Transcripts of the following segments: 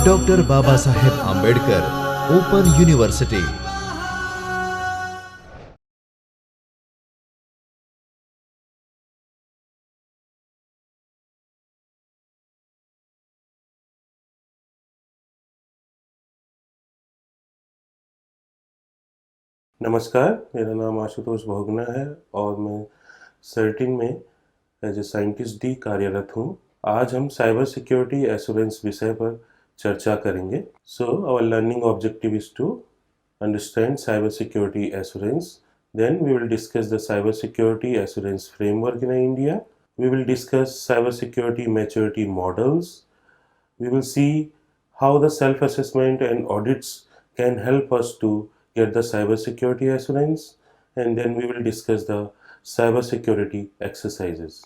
Doctor Baba Saheb Ambedkar open university. नमस्कार, मेरा नाम आशुतोष भोगना है और मैं सर्टिन में एज ए साइंटिस्ट डी कार्यरत हूँ। आज हम साइबर सिक्योरिटी एश्योरेंस विषय पर चर्चा करेंगे। So our learning objective is to understand cyber security assurance. Then we will discuss the cyber security assurance framework in India. We will discuss cyber security maturity models. We will see how the self-assessment and audits can help us to get the cyber security assurance, and then we will discuss the cyber security exercises.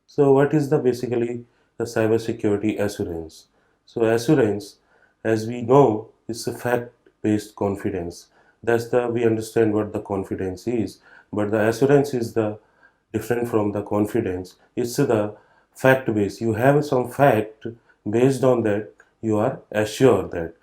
So what is the basically the cyber security assurance? So assurance, as we know, is a fact-based confidence. That's the we understand what the confidence is, but the assurance is the different from the confidence. It's the fact-based. You have some fact, based on that you are assured that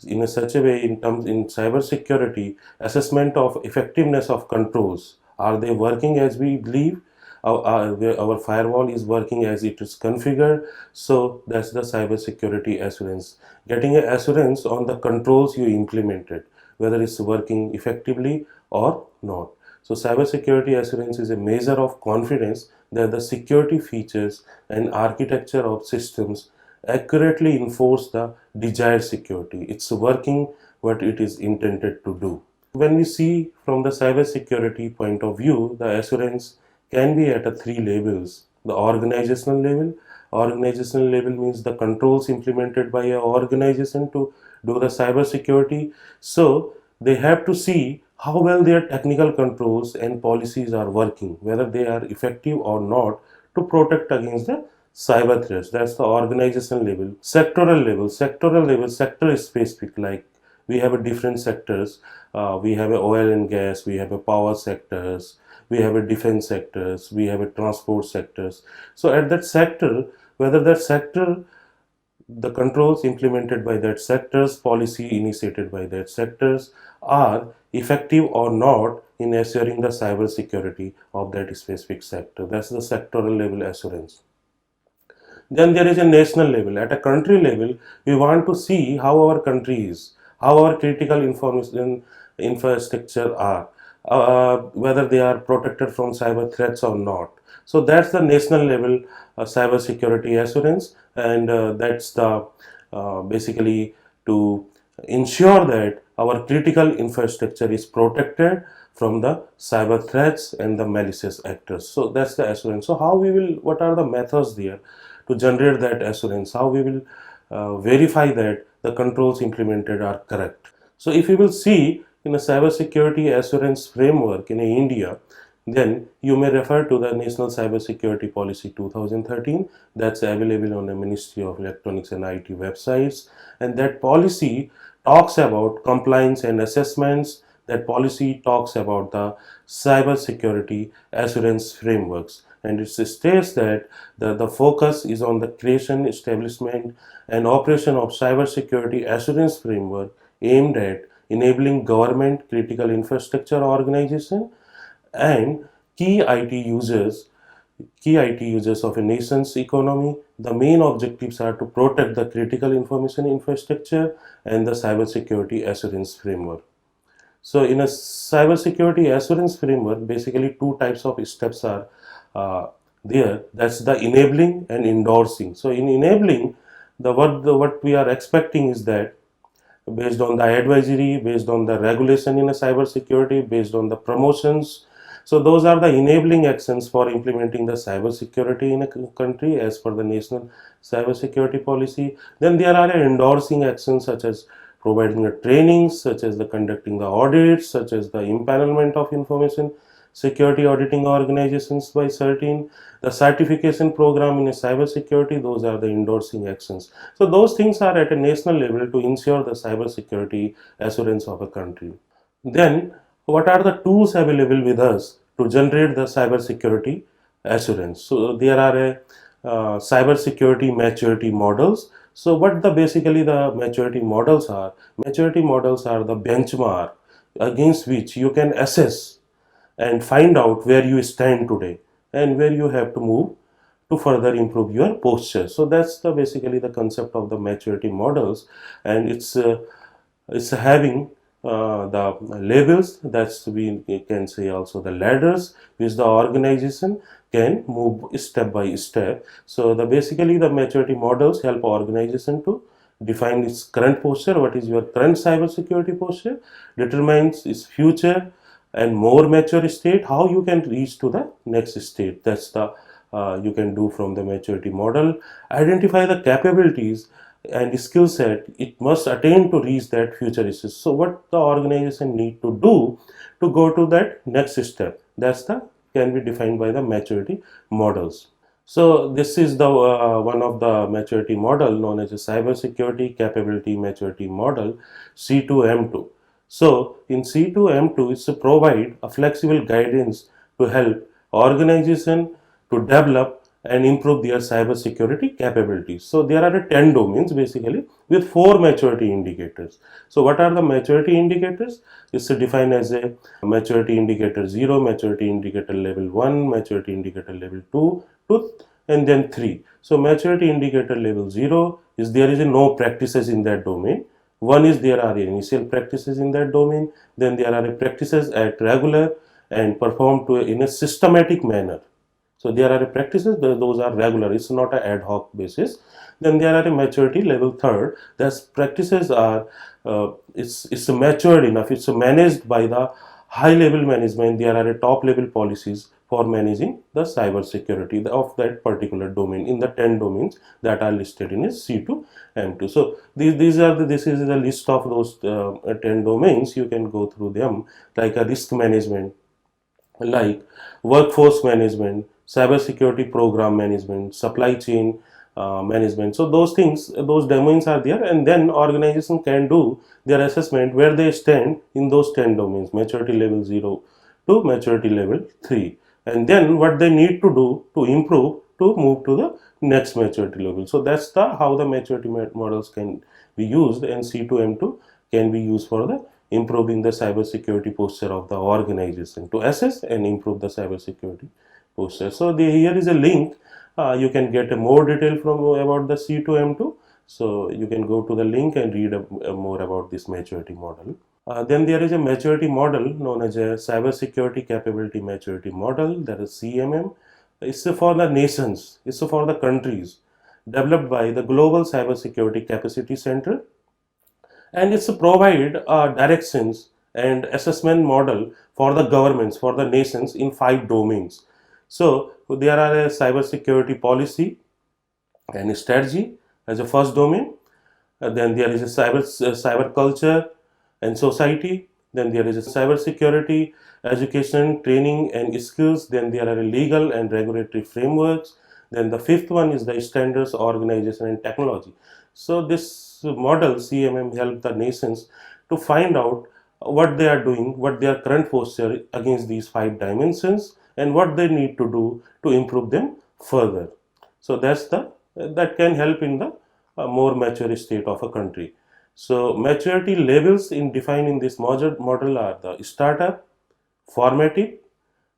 in a such a way in terms in cyber security assessment of effectiveness of controls, are they working as we believe, our firewall is working as it is configured. So that's the cyber security assurance, getting an assurance on the controls you implemented, whether it's working effectively or not. So cyber security assurance is a measure of confidence that the security features and architecture of systems accurately enforce the desired security. It's working what it is intended to do. When we see from the cyber security point of view, the assurance can be at a three levels. The organizational level. Organizational level means the controls implemented by an organization to do the cyber security. So they have to see how well their technical controls and policies are working, whether they are effective or not to protect against the cyber threats. That's the organizational level. Sectoral level, sector specific, like we have a different sectors. We have a oil and gas, we have a power sectors, we have a defense sectors, we have a transport sectors. So at that sector, whether that sector, the controls implemented by that sectors, policy initiated by that sectors are effective or not in assuring the cyber security of that specific sector. That's the sectoral level assurance. Then there is a national level. At a country level, we want to see how our country is, how our critical information infrastructure are, whether they are protected from cyber threats or not. So that's the national level cyber security assurance, and that's the basically to ensure that our critical infrastructure is protected from the cyber threats and the malicious actors. So that's the assurance. So how we will, what are the methods there to generate that assurance, how we will verify that the controls implemented are correct. So if you will see in a cyber security assurance framework in India, then you may refer to the National Cyber Security Policy 2013, that's available on the Ministry of Electronics and IT websites, and that policy talks about compliance and assessments. That policy talks about the cyber security assurance frameworks, and it states that the focus is on the creation, establishment and operation of cyber security assurance framework aimed at enabling government, critical infrastructure organization and key IT users key IT users of a nation's economy. The main objectives are to protect the critical information infrastructure and the cybersecurity assurance framework. So in a cybersecurity assurance framework, basically two types of steps are there. That's the enabling and endorsing. So in enabling, what we are expecting is that based on the advisory, based on the regulation in a cybersecurity, based on the promotions. So those are the enabling actions for implementing the cybersecurity in a country as per the national cybersecurity policy. Then there are endorsing actions such as providing the trainings, such as the conducting the audits, such as the empanelment of information security auditing organizations by certain, the certification program in a cyber security. Those are the endorsing actions. So those things are at a national level to ensure the cyber security assurance of a country. Then what are the tools available with us to generate the cyber security assurance? So there are cyber security maturity models. So what the basically the maturity models are? Maturity models are the benchmark against which you can assess and find out where you stand today and where you have to move to further improve your posture. So that's the basically the concept of the maturity models, and it's having the labels, that's we can say also the ladders which the organization can move step by step. So the basically the maturity models help organization to define its current posture, what is your current cyber security posture, determines its future and more mature state, how you can reach to the next state. That's the you can do from the maturity model. Identify the capabilities and skill set it must attain to reach that future state. So what the organization need to do to go to that next step, that's the can be defined by the maturity models. So this is the one of the maturity model known as a cyber security capability maturity model, C2M2. So in C2M2 it's to provide a flexible guidance to help organization to develop and improve their cyber security capabilities. So there are 10 domains basically with 4 maturity indicators. So what are the maturity indicators? It's defined as a maturity indicator 0, maturity indicator level 1, maturity indicator level 2, and then 3. So maturity indicator level 0 is there is no practices in that domain. 1 is there are initial practices in that domain, then there are practices at regular and performed in a systematic manner. So there are practices, those are regular, it's not an ad hoc basis. Then there are a maturity level third, that's practices are it's matured enough, it's managed by the high level management, there are top level policies for managing the cyber security of that particular domain in the 10 domains that are listed in C2 M2. So these are this is the list of those 10 domains. You can go through them, like a risk management, like workforce management, cyber security program management, supply chain management. So those things, those domains are there, and then organization can do their assessment where they stand in those 10 domains, maturity level 0 to maturity level 3, and then what they need to do to improve to move to the next maturity level. So that's the how the maturity models can be used, and C2M2 can be used for the improving the cyber security posture of the organization to assess and improve the cyber security posture. So here is a link. You can get a more detail from about the C2M2. So you can go to the link and read more about this maturity model. Then there is a maturity model known as a cyber security capability maturity model, that is CMM. It's for the nations, it's for the countries, developed by the Global Cyber Security Capacity Center, and it's provide directions and assessment model for the governments, for the nations in 5 domains. So there are a cyber security policy and strategy as a first domain. Then there is a cyber culture and society. Then there is a cyber security education, training and skills. Then there are legal and regulatory frameworks. Then the 5th one is the standards, organization and technology. So this model CMM help the nations to find out what they are doing, what their current posture against these 5 dimensions, and what they need to do to improve them further. So that can help in the more mature state of a country. So maturity levels in defining this model are the startup, formative,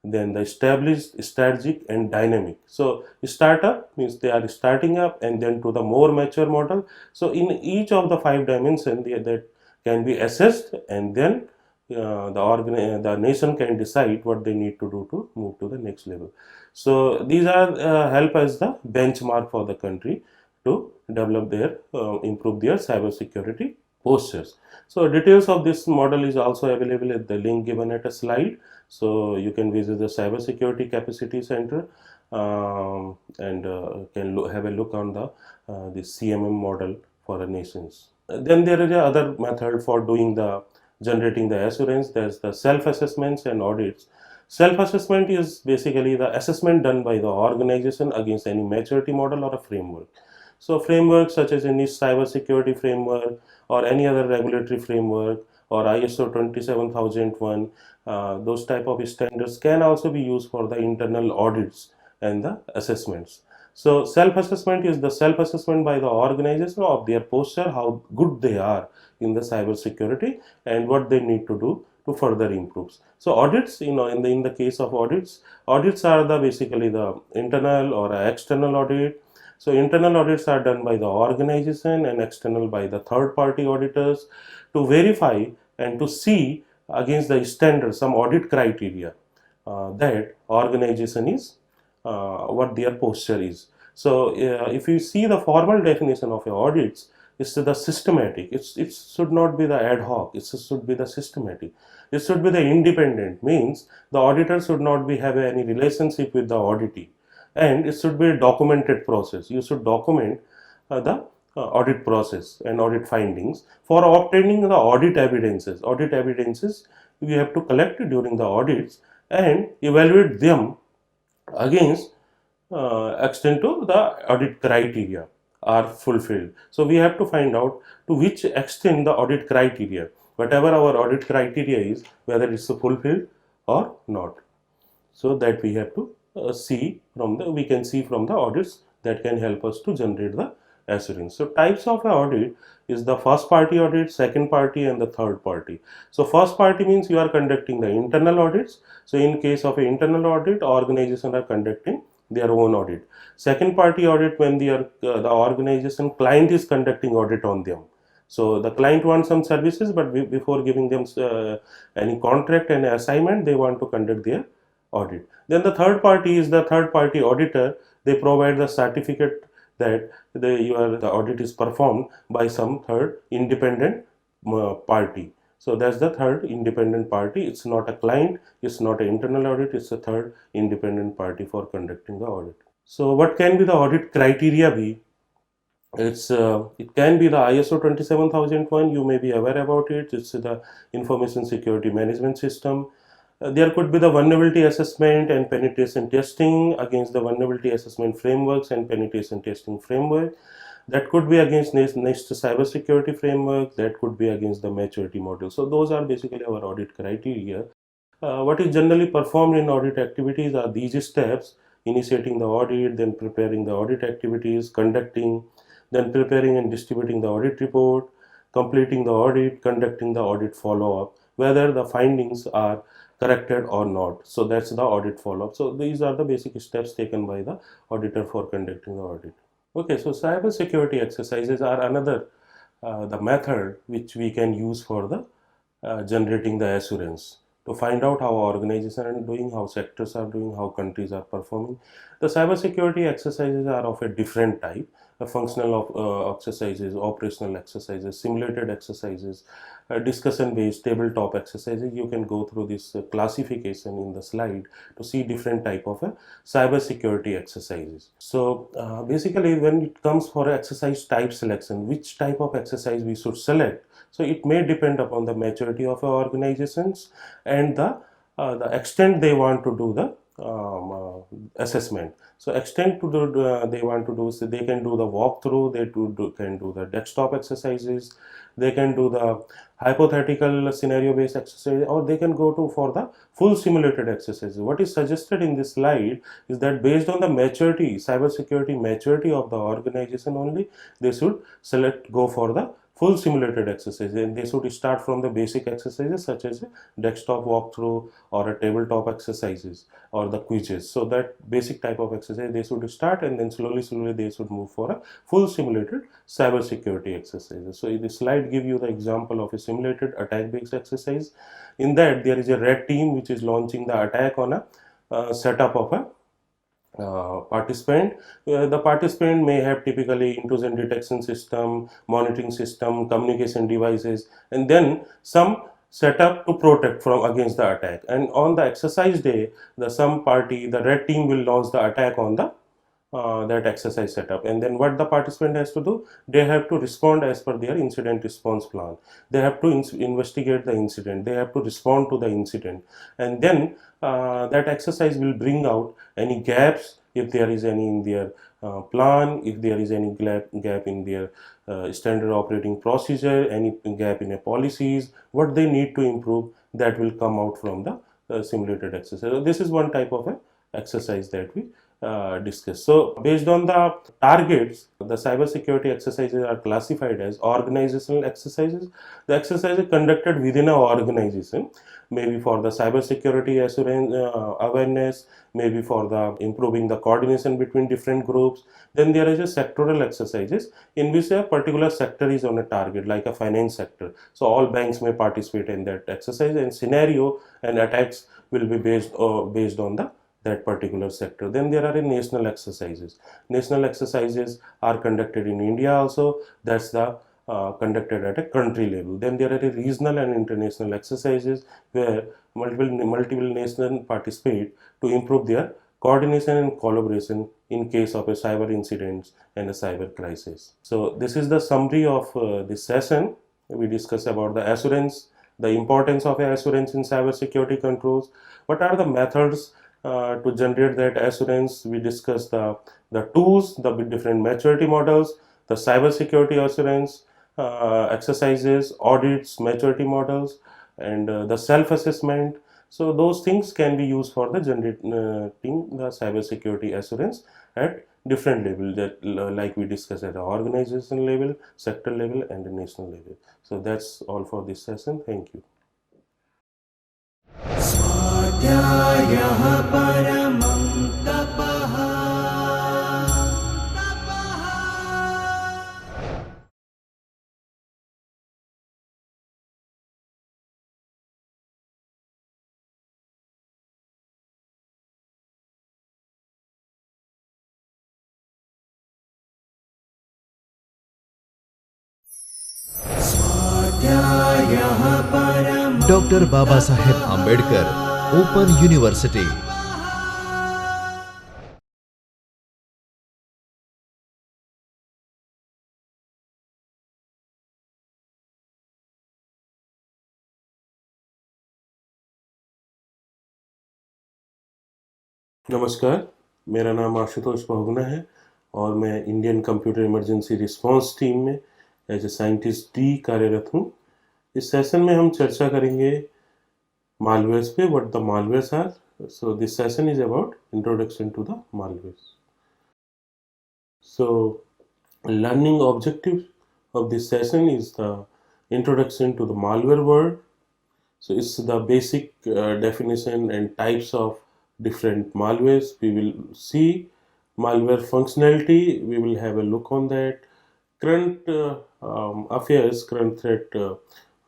then the established, strategic and dynamic. So startup means they are starting up, and then to the more mature model. So in each of the 5 dimensions that can be assessed, and then the nation can decide what they need to do to move to the next level. So these are help as the benchmark for the country to develop their improve their cyber security postures. So details of this model is also available at the link given at a slide. So you can visit the Cyber Security Capacity Center and can have a look on the CMM model for the nations. Then there is another method for doing the generating the assurance. There's the self-assessments and audits. Self-assessment is basically the assessment done by the organization against any maturity model or a framework. So frameworks such as any cyber security framework or any other regulatory framework or ISO 27001, those type of standards can also be used for the internal audits and the assessments. So self-assessment is the self-assessment by the organization of their posture, how good they are in the cyber security and what they need to do to further improve. So audits, in the case of audits are the basically the internal or external audit. So internal audits are done by the organization and external by the third party auditors to verify and to see against the standard some audit criteria that organization is what their posture is. So if you see the formal definition of audits, it's the systematic. It should not be the ad hoc. It should be the systematic. It should be the independent. Means the auditor should not be have any relationship with the auditee, and it should be a documented process. You should document the audit process and audit findings for obtaining the audit evidences. Audit evidences we have to collect during the audits and evaluate them against extent to the audit criteria are fulfilled. So we have to find out to which extent the audit criteria, whatever our audit criteria is, whether it's fulfilled or not. So that we have to we can see from the audits that can help us to generate the assurance. So types of audit is the first party audit, second party and the third party. So first party means you are conducting the internal audits. So in case of an internal audit, organization are conducting their own audit. Second party audit when the organization client is conducting audit on them. So the client wants some services, but before giving them any contract and assignment, they want to conduct their audit. Then the third party is the third party auditor. They provide the certificate that the audit is performed by some third independent party. So that's the third independent party. It's not a client, it's not an internal audit, it's a third independent party for conducting the audit. So what can be the audit criteria be? It can be the ISO 27001. You may be aware about it. It's the information security management system. There could be the vulnerability assessment and penetration testing against the vulnerability assessment frameworks and penetration testing framework. That could be against NIST cybersecurity framework. That could be against the maturity model. So those are basically our audit criteria. What is generally performed in audit activities are these steps: initiating the audit, then preparing the audit activities, conducting, then preparing and distributing the audit report, completing the audit, conducting the audit follow-up, whether the findings are corrected or not. So that's the audit follow-up. So these are the basic steps taken by the auditor for conducting the audit. Okay, so cyber security exercises are another the method which we can use for the generating the assurance to find out how organizations are doing, how sectors are doing, how countries are performing. The cyber security exercises are of a different type. Functional exercises, operational exercises, simulated exercises, discussion-based tabletop exercises. You can go through this classification in the slide to see different type of cyber security exercises. So basically, when it comes for exercise type selection, which type of exercise we should select, so it may depend upon the maturity of our organizations and the extent they want to do the assessment. So extent to do they want to do, so they can do the walkthrough, can do the desktop exercises, they can do the hypothetical scenario based exercise, or they can go to for the full simulated exercises. What is suggested in this slide is that based on the maturity, cyber security maturity of the organization only, they should go for the full simulated exercise, and they should start from the basic exercises such as a desktop walkthrough or a tabletop exercises or the quizzes. So that basic type of exercise they should start, and then slowly they should move for a full simulated cyber security exercises. So in this slide give you the example of a simulated attack based exercise. In that there is a red team which is launching the attack on a setup of a participant. The participant may have typically intrusion detection system, monitoring system, communication devices, and then some setup to protect from against the attack. And on the exercise day, the red team will launch the attack on the that exercise setup. And then what the participant has to do, they have to respond as per their incident response plan. They have to investigate the incident, they have to respond to the incident, and then that exercise will bring out any gaps, if there is any in their plan, if there is any gap in their standard operating procedure, any gap in a policies, what they need to improve, that will come out from the simulated exercise. So this is one type of a exercise that we discuss. So, based on the targets, the cybersecurity exercises are classified as organizational exercises. The exercise is conducted within an organization, maybe for the cybersecurity assurance awareness, maybe for the improving the coordination between different groups. Then there is a sectoral exercises in which a particular sector is on a target, like a finance sector. So all banks may participate in that exercise, and scenario and attacks will be based on the that particular sector. Then there are national exercises. National exercises are conducted in India also. That's the conducted at a country level. Then there are regional and international exercises where multiple nations participate to improve their coordination and collaboration in case of a cyber incident and a cyber crisis. So this is the summary of this session. We discuss about the assurance, the importance of assurance in cyber security controls. What are the methods to generate that assurance? We discuss the tools, the different maturity models, the cyber security assurance exercises, audits, maturity models, and the self-assessment. So those things can be used for the generating the cyber security assurance at different level, that like we discussed at the organization level, sector level, and the national level. So that's all for this session. Thank you. स्वाध्यायः परमं तपः। स्वाध्यायः परमं doctor Baba Saheb Ambedkar open university. नमस्कार, मेरा नाम आशुतोष बहुगुणा है और मैं Indian computer emergency response team में एज ए साइंटिस्ट डी कार्यरत हूँ। इस सेशन में हम चर्चा करेंगे मालवेयर्स पे, what the malwares are. So this session is about introduction to the malwares. So learning objective of this session is the introduction to the malware word. So it's the basic definition and types of different malwares. We will see malware functionality. We will have a look on that. Current affairs, current threat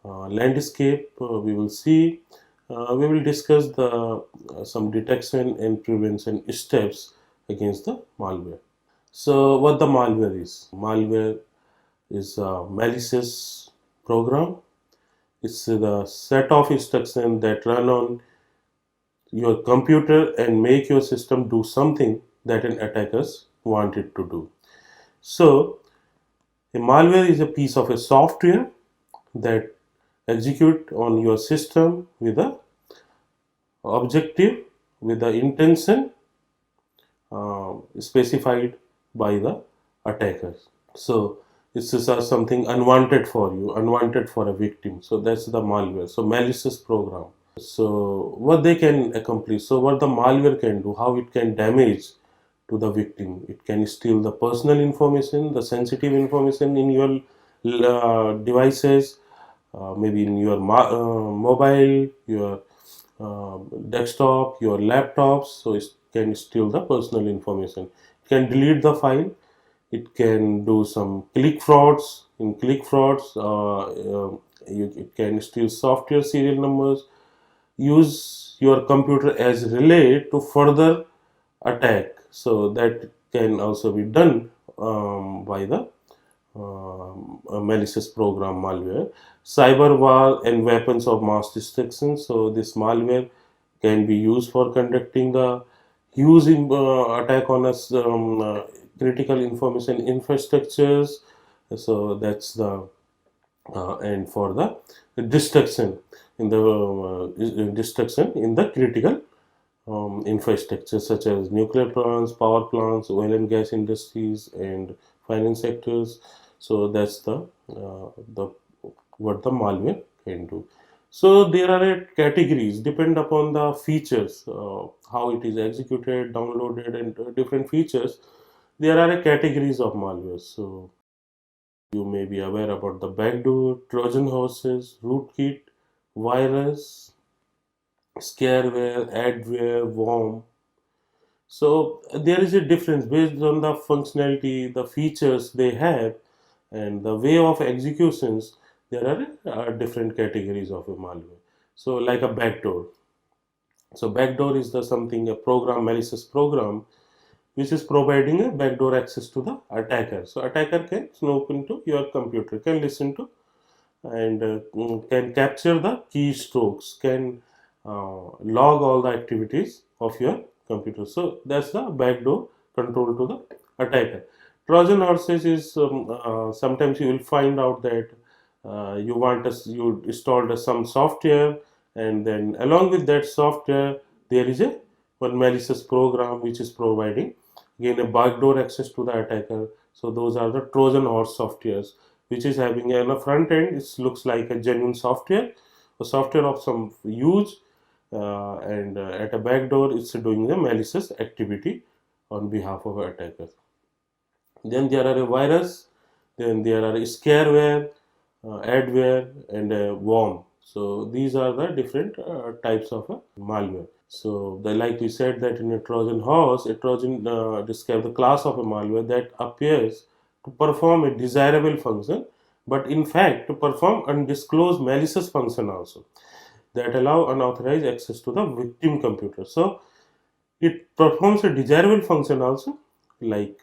landscape. We will see. We will discuss the some detection and prevention steps against the malware. So what the malware is? Malware is a malicious program. It's the set of instructions that run on your computer and make your system do something that an attackers want it to do. So a malware is a piece of a software that execute on your system with a objective, with the intention specified by the attackers. So this is something unwanted for you, unwanted for a victim. So that's the malware. So malicious program. So what they can accomplish? So what the malware can do? How it can damage to the victim? It can steal the personal information, the sensitive information in your devices, maybe in your mobile, your desktop, your laptops. So it can steal the personal information. It can delete the file. It can do some click frauds. In click frauds, it can steal software serial numbers, use your computer as relay to further attack. So that can also be done by the malicious program malware. Cyber war and weapons of mass destruction. So this malware can be used for conducting the huge attack on us critical information infrastructures. So that's the and for the destruction in the critical infrastructure such as nuclear plants, power plants, oil and gas industries, and finance sectors. So that's the what the malware can do. So there are categories depend upon the features, how it is executed, downloaded, and different features. There are categories of malware. So you may be aware about the backdoor, Trojan horses, rootkit, virus, scareware, adware, worm. So there is a difference based on the functionality, the features they have, and the way of executions. There are different categories of a malware. So like a backdoor. So backdoor is the something a program, malicious program, which is providing a backdoor access to the attacker. So attacker can snoop into your computer, can listen to and can capture the keystrokes, can log all the activities of your computer. So that's the backdoor control to the attacker. Trojan horses is sometimes you will find out that you installed some software, and then along with that software there is a one malicious program which is providing again a backdoor access to the attacker. So those are the Trojan horse softwares, which is having a front end. It looks like a genuine software, a software of some use, and at a backdoor it's doing a malicious activity on behalf of attacker. Then there are a virus, then there are a scareware, adware, and a worm. So these are the different types of malware. So like we said that in a Trojan horse, a Trojan describe the class of a malware that appears to perform a desirable function, but in fact to perform undisclosed malicious function also that allow unauthorized access to the victim computer. So it performs a desirable function also, like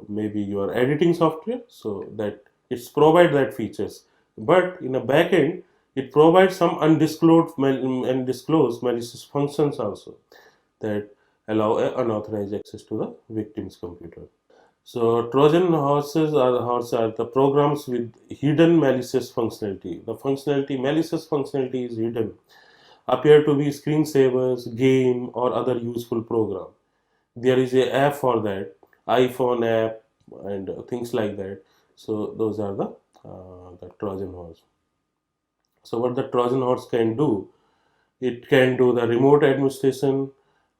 maybe your editing software, so that it's provide that features, but in a backend it provides some undisclosed malicious functions also that allow unauthorized access to the victim's computer. So Trojan horse are the programs with hidden malicious functionality. The functionality, malicious functionality is hidden, appear to be screensavers, game, or other useful program. There is a app for that, iPhone app, and things like that. So those are the Trojan horse. So what the Trojan horse can do, it can do the remote administration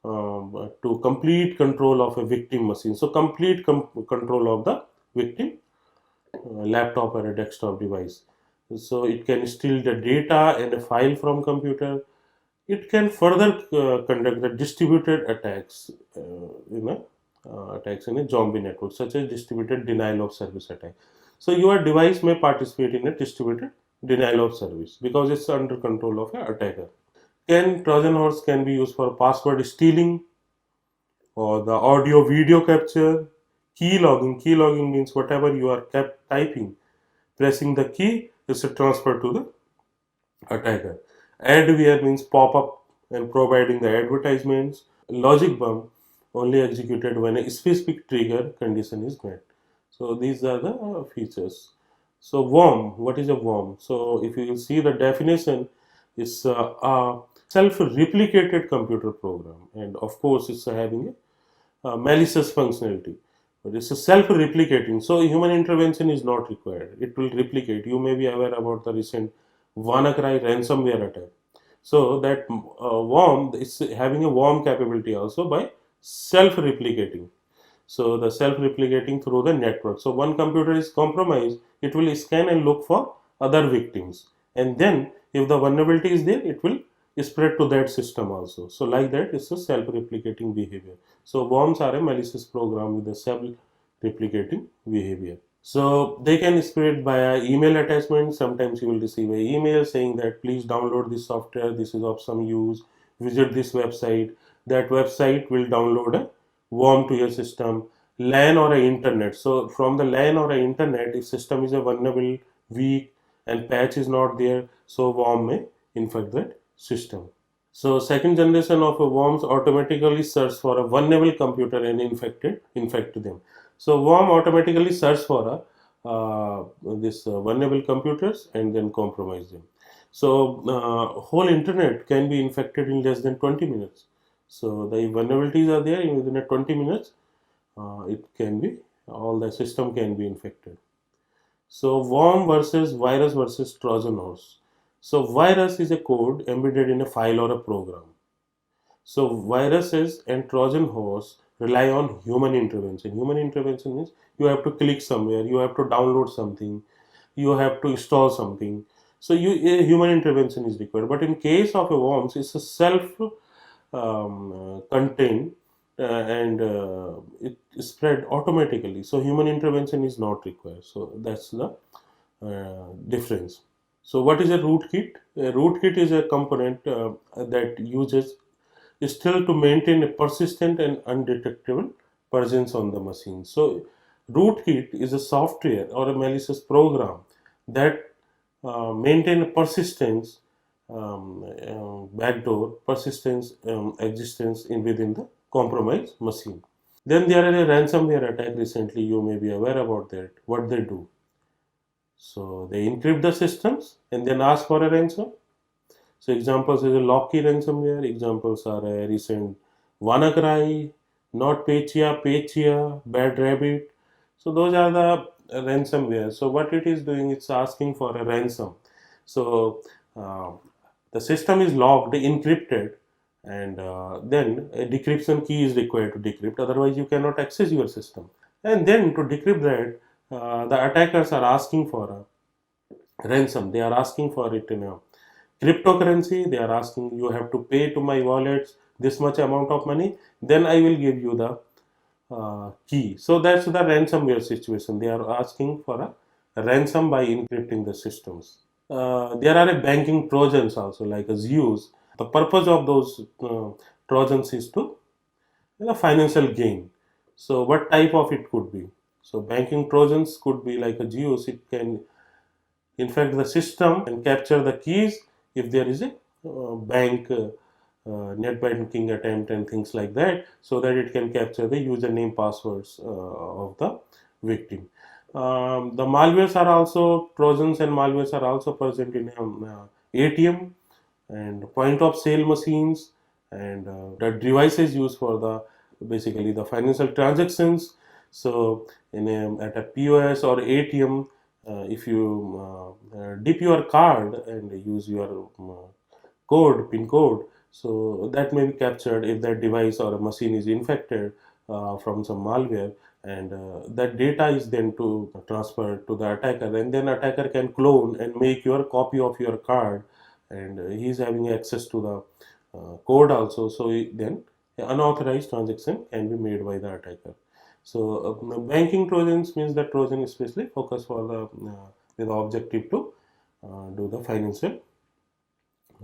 to complete control of a victim machine. So complete control of the victim laptop or a desktop device. So it can steal the data and a file from computer. It can further conduct the distributed attacks, attacks in a zombie network, such as distributed denial of service attack. So your device may participate in a distributed denial of service because it's under control of an attacker. Can Trojan horse can be used for password stealing or the audio video capture, key logging. Key logging means whatever you are kept typing, pressing the key is transferred to the attacker. Adware means pop up and providing the advertisements. Logic bump only executed when a specific trigger condition is met. So these are the features. So worm, what is a worm? So if you will see the definition, is a self-replicated computer program, and of course it's having a malicious functionality. But it's a self-replicating, so human intervention is not required. It will replicate. You may be aware about the recent WannaCry ransomware attack. So that worm is having a worm capability also by self-replicating. So the self-replicating through the network. So one computer is compromised, it will scan and look for other victims, and then if the vulnerability is there, it will spread to that system also. So like that, it's a self-replicating behavior. So worms are a malicious program with a self-replicating behavior. So they can spread via email attachment. Sometimes you will receive an email saying that please download this software, this is of some use, visit this website. That website will download a worm to your system. LAN or a internet. So from the LAN or a internet, if system is a vulnerable, weak, and patch is not there, so worm may infect that system. So second generation of worms automatically search for a vulnerable computer and infect them. So worm automatically search for this vulnerable computers and then compromise them. So whole internet can be infected in less than 20 minutes. So the vulnerabilities are there within a 20 minutes. It can be all the system can be infected. So worm versus virus versus Trojan horse. So virus is a code embedded in a file or a program. So viruses and Trojan horse rely on human intervention. Human intervention means you have to click somewhere, you have to download something, you have to install something. So a human intervention is required. But in case of a worms, it's a self contained and it is spread automatically. So human intervention is not required. So that's the difference. So what is a rootkit? A rootkit is a component that uses still to maintain a persistent and undetectable presence on the machine. So rootkit is a software or a malicious program that maintain persistence, backdoor persistence existence in within the compromised machine. Then there are a ransomware attack recently. You may be aware about that. What they do? So they encrypt the systems and then ask for a ransom. So examples is a Locky ransomware. Examples are a recent WannaCry, NotPetya, Bad Rabbit. So those are the ransomware. So what it is doing, it's asking for a ransom. So uh, the system is locked, encrypted, and then a decryption key is required to decrypt. Otherwise, you cannot access your system. And then to decrypt that, the attackers are asking for a ransom. They are asking for it in a cryptocurrency. They are asking you have to pay to my wallets this much amount of money, then I will give you the key. So that's the ransomware situation. They are asking for a ransom by encrypting the systems. There are a banking trojans also, like a Zeus. The purpose of those trojans is to financial gain. So what type of it could be? So banking trojans could be like a Zeus. It can infect the system and capture the keys if there is a bank net banking attempt and things like that, so that it can capture the username passwords of the victim. The malwares are also trojans and malwares are also present in ATM and point of sale machines and the devices used for the basically the financial transactions. So at a POS or ATM, if you dip your card and use your pin code, so that may be captured if that device or a machine is infected from some malware, and that data is then to transferred to the attacker, and then attacker can clone and make your copy of your card, and he is having access to the code also. So then unauthorized transaction can be made by the attacker. So banking trojans means that trojan is especially focused for the with the objective to do the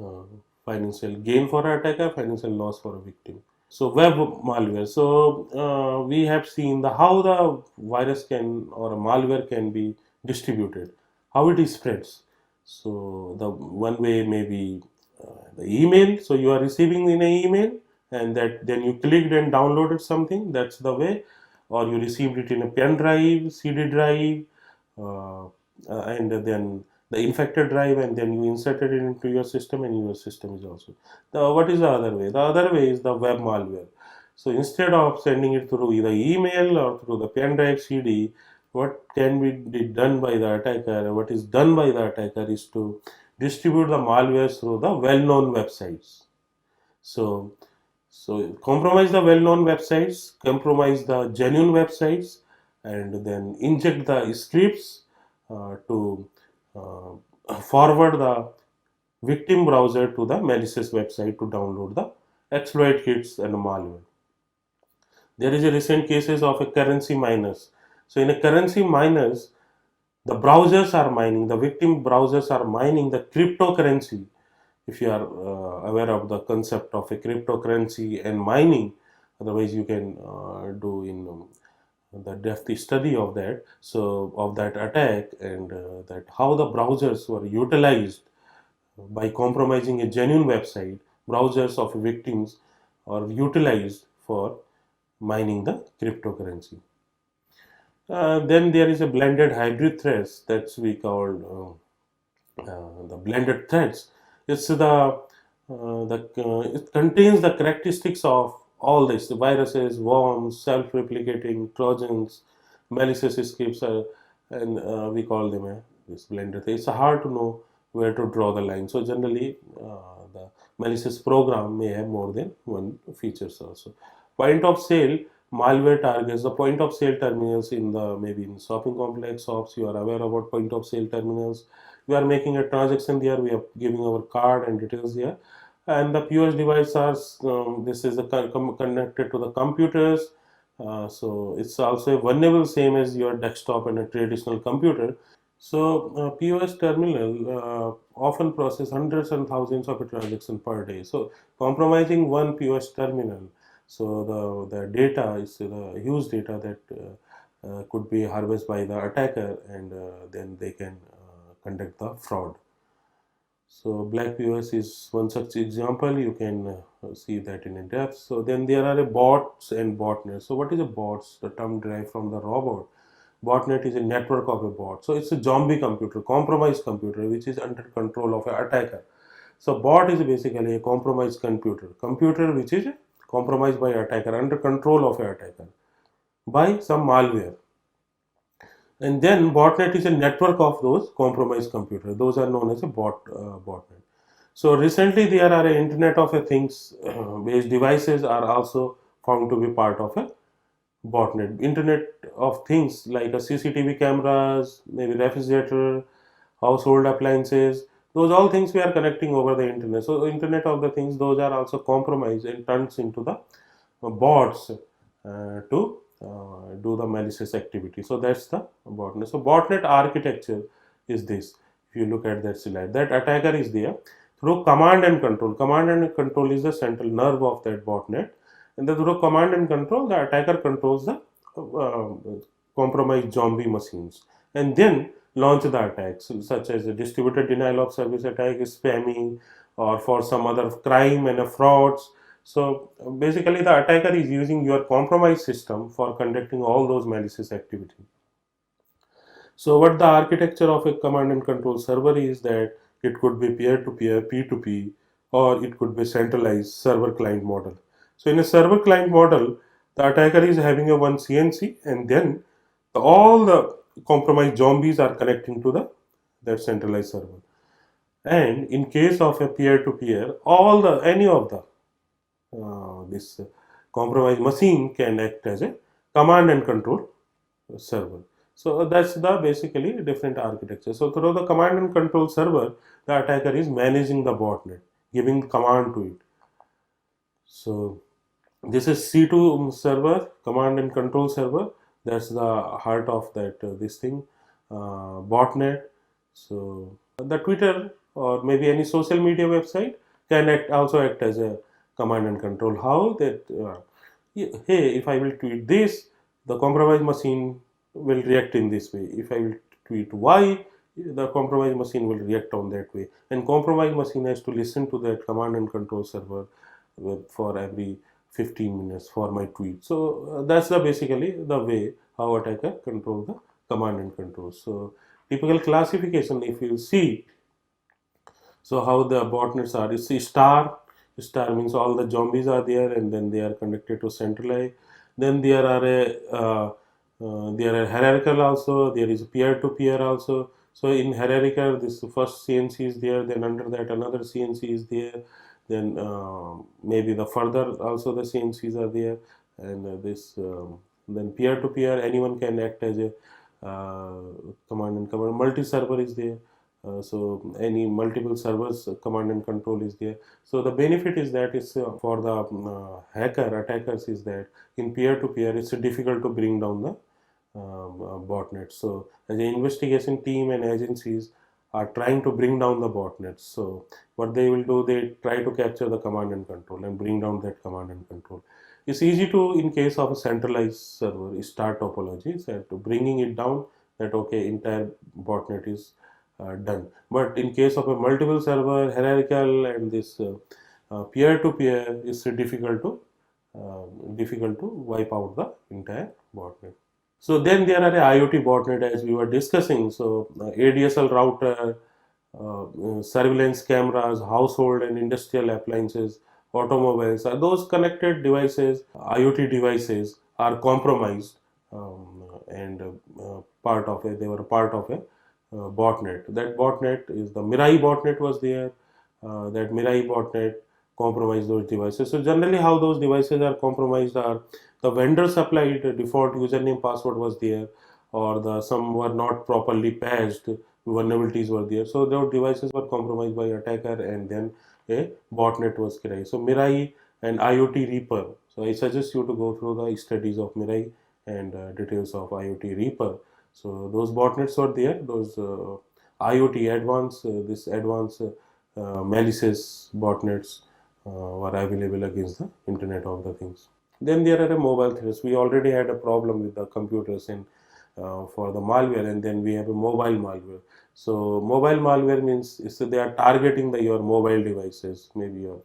uh, financial gain for an attacker, financial loss for a victim. So web malware. So we have seen the how the virus can or a malware can be distributed, how it is spreads. So the one way may be the email. So you are receiving in an email, and that then you clicked and downloaded something. That's the way, or you received it in a pen drive, CD drive, and then the infected drive, and then you inserted it into your system, and your system is also. What is the other way? The other way is the web malware. So instead of sending it through either email or through the pen drive CD, what can be done by the attacker? What is done by the attacker is to distribute the malware through the well-known websites. So, so compromise the well-known websites, compromise the genuine websites, and then inject the scripts to forward the victim browser to the malicious website to download the exploit kits and malware. There is a recent cases of a currency miners. So in a currency miners, the browsers are mining, the victim browsers are mining the cryptocurrency. If you are aware of the concept of a cryptocurrency and mining, otherwise you can do in the depth study of that, so of that attack, and that how the browsers were utilized by compromising a genuine website. Browsers of victims are utilized for mining the cryptocurrency. Then there is a blended hybrid threats that's we called the blended threats. It's it contains the characteristics of all this: the viruses, worms, self-replicating trojans, malicious scripts, and we call them this blended. It's hard to know where to draw the line. So generally, the malicious program may have more than one features also. Point of sale malware targets the point of sale terminals in the maybe in shopping complex shops. You are aware about point of sale terminals. We are making a transaction there. We are giving our card and details there, and the POS device are this is the connected to the computers. So it's also vulnerable, same as your desktop and a traditional computer. So POS terminal often process hundreds and thousands of transactions per day. So compromising one POS terminal, so the data is the huge data that could be harvested by the attacker, and then they can conduct the fraud. So black POS is one such example. You can see that in depth. So then there are bots and botnets. So what is a bots? The term derived from the robot. Botnet is a network of a bot. So it's a zombie computer, compromised computer, which is under control of an attacker. So bot is basically a compromised computer which is compromised by attacker, under control of an attacker by some malware. And then botnet is a network of those compromised computers. Those are known as a botnet. So recently there are a Internet of a Things based devices are also found to be part of a botnet. Internet of Things like a CCTV cameras, maybe refrigerator, household appliances. Those all things we are connecting over the internet. So Internet of the Things, those are also compromised and turns into the bots to do the malicious activity. So that's the botnet. So botnet architecture is this. If you look at that slide, that attacker is there through command and control. Command and control is the central nerve of that botnet, and then through command and control, the attacker controls the compromised zombie machines, and then launch the attacks, such as a distributed denial of service attack, spamming, or for some other crime and frauds. So basically the attacker is using your compromised system for conducting all those malicious activity. So what the architecture of a command and control server is that it could be peer-to-peer, P2P, or it could be centralized server client model. So in a server client model, the attacker is having a one CNC, and then all the compromised zombies are connecting to that centralized server. And in case of a peer-to-peer, any of the this compromised machine can act as a command and control server. So that's the basically different architecture. So through the command and control server, the attacker is managing the botnet, giving command to it. So this is C2 server, command and control server. That's the heart of that this thing, botnet. So the Twitter or maybe any social media website can also act as a command and control. How that hey, if I will tweet this, the compromised machine will react in this way. If I will tweet Y, the compromised machine will react on that way. And compromised machine has to listen to that command and control server for every 15 minutes for my tweet. So that's basically the way how attacker control the command and control. So typical classification, if you see, so how the botnets are, you see star means all the zombies are there, and then they are connected to centralized. Then there are hierarchical also, there is peer-to-peer also. So in hierarchical, this first CNC is there, then under that another CNC is there, then maybe the further also the CNCs are there, and then peer-to-peer, anyone can act as a command and control. Multi-server is there. So any multiple servers command and control is there. So the benefit is that is for the attackers is that in peer-to-peer it's difficult to bring down the botnets. So as an investigation team and agencies are trying to bring down the botnets. So what they will do, they try to capture the command and control and bring down that command and control. It's easy to, in case of a centralized server, star topology, so to bringing it down, that okay, entire botnet is done. But in case of a multiple server, hierarchical, and this peer-to-peer, it's difficult to wipe out the entire botnet. So then there are a IoT botnet, as we were discussing. So ADSL router, surveillance cameras, household and industrial appliances, automobiles, those connected devices, IoT devices are compromised, and they were part of a botnet. That botnet is the Mirai botnet was there. That Mirai botnet compromised those devices. So generally, how those devices are compromised are the vendor supplied default username password was there, or the some were not properly patched, vulnerabilities were there. So those devices were compromised by attacker, and then a botnet was created. So Mirai and IoT Reaper. So I suggest you to go through the studies of Mirai and details of IoT Reaper. So those botnets were there. Those IoT advanced, this advanced malicious botnets were available against the Internet of the Things. Then there are mobile threats. We already had a problem with the computers and for the malware, and then we have a mobile malware. So mobile malware means they are targeting your mobile devices, maybe your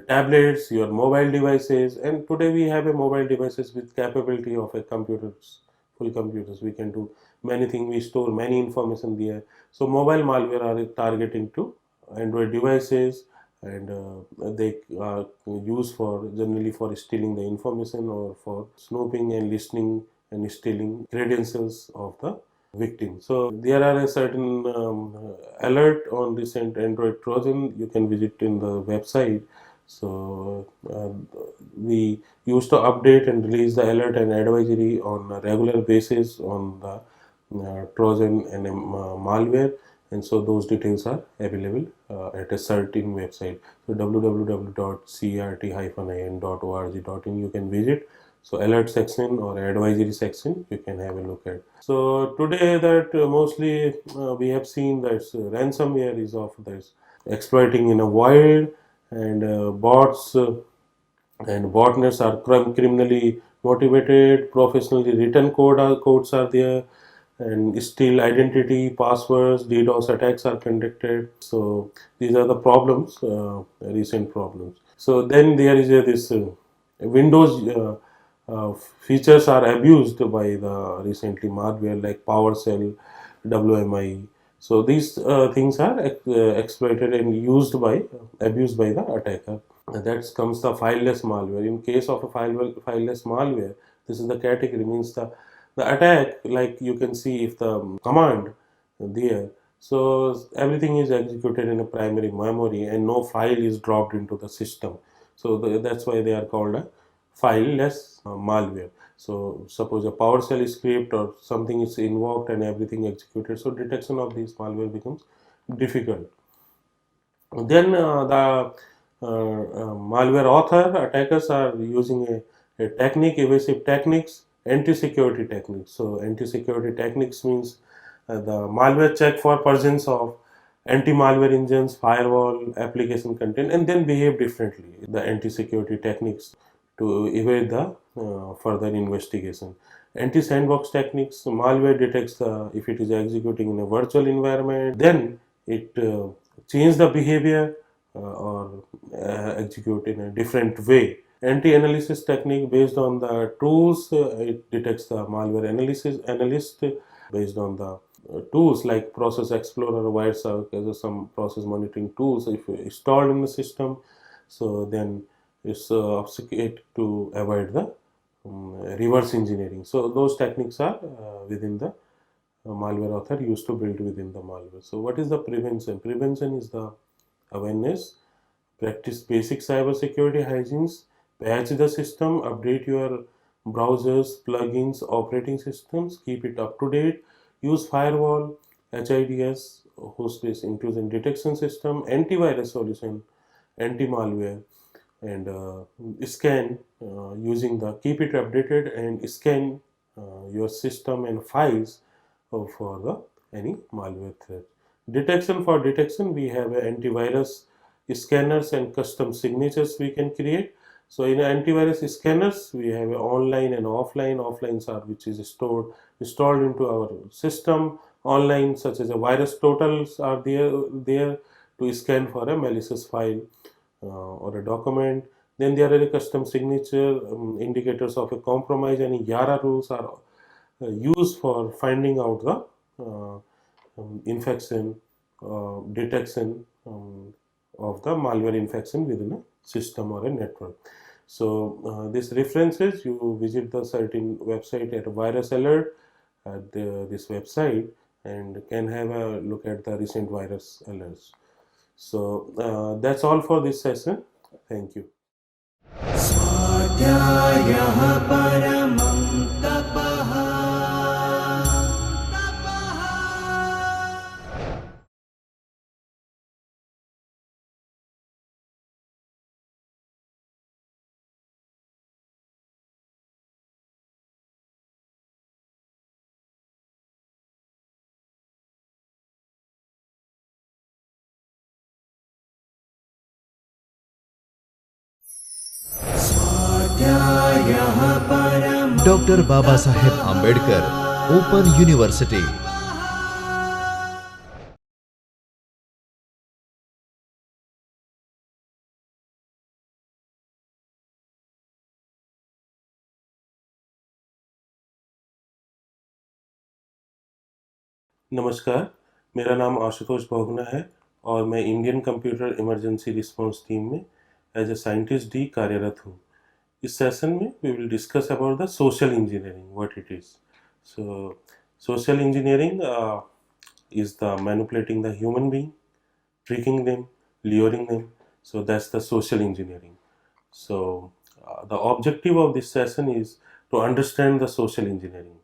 tablets, your mobile devices, and today we have a mobile devices with capability of a computers, full computers. We can do many things. We store many information there. So mobile malware are targeting to Android devices, and they are used for generally for stealing the information or for snooping and listening and stealing credentials of the victim. So there are a certain alert on recent Android Trojan. You can visit in the website. So we used to update and release the alert and advisory on a regular basis on the Trojan and malware, and so those details are available at a certain website. So www.crt-in.org.in you can visit. So alert section or advisory section you can have a look at. So today that mostly we have seen that ransomware is of this exploiting in a wild, and bots and botnets are criminally motivated. Professionally written codes are there, and steal identity, passwords, DDoS attacks are conducted. So these are the problems, recent problems. So then there is this Windows features are abused by the recently malware like PowerShell, WMI. So these things are exploited and abused by the attacker. That comes the fileless malware. In case of a fileless malware, this is the category, means the attack, like you can see if the command there, so everything is executed in a primary memory and no file is dropped into the system. So that's why they are called a fileless malware. So suppose a PowerShell script or something is invoked and everything executed, so detection of this malware becomes difficult. Then the malware author attackers are using a technique, evasive techniques, anti-security techniques. So anti-security techniques means the malware check for presence of anti-malware engines, firewall, application content, and then behave differently. The anti-security techniques to evade the further investigation. Anti-sandbox techniques, malware detects if it is executing in a virtual environment, then it change the behavior or execute in a different way. Anti-analysis technique, based on the tools, it detects the malware analyst based on the tools like Process Explorer, Wireshark, as some process monitoring tools if installed in the system. So then it's obfuscate to avoid the reverse engineering. So those techniques are within the malware author used to build within the malware. So what is the prevention? Prevention is the awareness, practice basic cyber security hygienes, patch the system, update your browsers, plugins, operating systems, keep it up to date, use firewall, HIDS, host-based intrusion detection system, antivirus solution, anti-malware, and scan using the keep it updated and scan your system and files for the any malware threat. Detection, for detection we have antivirus scanners and custom signatures we can create. So in antivirus scanners we have online and offline. Offlines are which is installed into our system. Online, such as a virus totals, are there to scan for a malicious file or a document. Then there are a custom signature indicators of a compromise, and YARA rules are used for finding out the infection detection of the malware infection within a system or a network. So this references, you visit the certain website at Virus Alert at this website, and can have a look at the recent virus alerts. So that's all for this session. Thank you. स्वाध्यायः परमं तपः स्वाध्यायः परमं doctor Baba Saheb Ambedkar open university. नमस्कार, मेरा नाम आशुतोष भोगना है और मैं Indian computer emergency response team में एज ए साइंटिस्ट डी कार्यरत हूँ। इस सेशन में we will discuss about the social engineering, what it is. So social engineering is the manipulating the human being, tricking them, luring them. So that's the social engineering. So the objective of this session is to understand the social engineering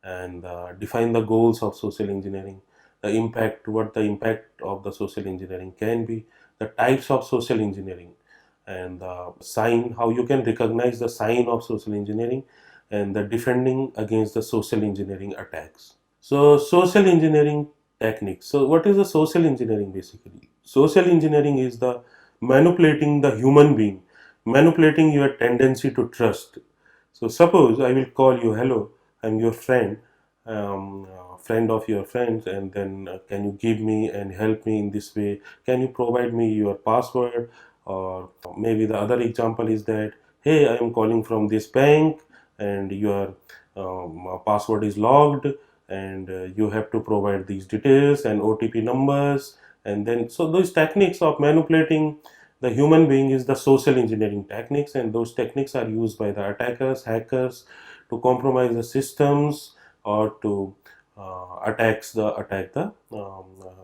and define the goals of social engineering, the impact, what the impact of the social engineering can be, the types of social engineering, and the sign, how you can recognize the sign of social engineering, and the defending against the social engineering attacks. So social engineering techniques. So what is the social engineering basically? Social engineering is the manipulating the human being, manipulating your tendency to trust. So suppose I will call you, hello, I'm your friend, friend of your friends, and then can you give me and help me in this way? Can you provide me your password? Or maybe the other example is that, hey, I am calling from this bank and your password is logged, and you have to provide these details and OTP numbers. And then, so those techniques of manipulating the human being is the social engineering techniques, and those techniques are used by the attackers, hackers, to compromise the systems or to attack the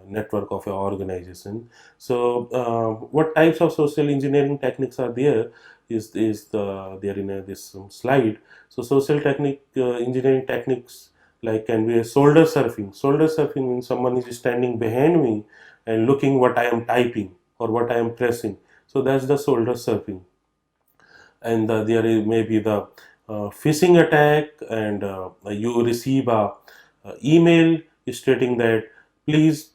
network of an organization. So what types of social engineering techniques are there is there in this slide. So social engineering techniques like can be a shoulder surfing. Shoulder surfing means someone is standing behind me and looking what I am typing or what I am pressing. So that's the shoulder surfing. And there is maybe the phishing attack, and you receive a email stating that please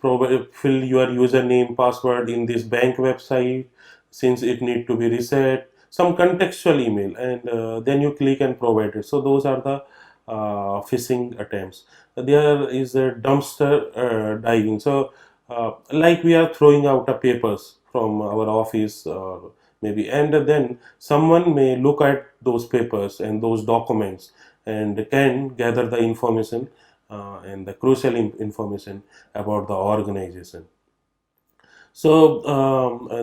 fill your username password in this bank website since it need to be reset, some contextual email, and then you click and provide it. So those are the phishing attempts. There is a dumpster diving. So like we are throwing out the papers from our office or maybe, and then someone may look at those papers and those documents and can gather the information and the crucial information about the organization. So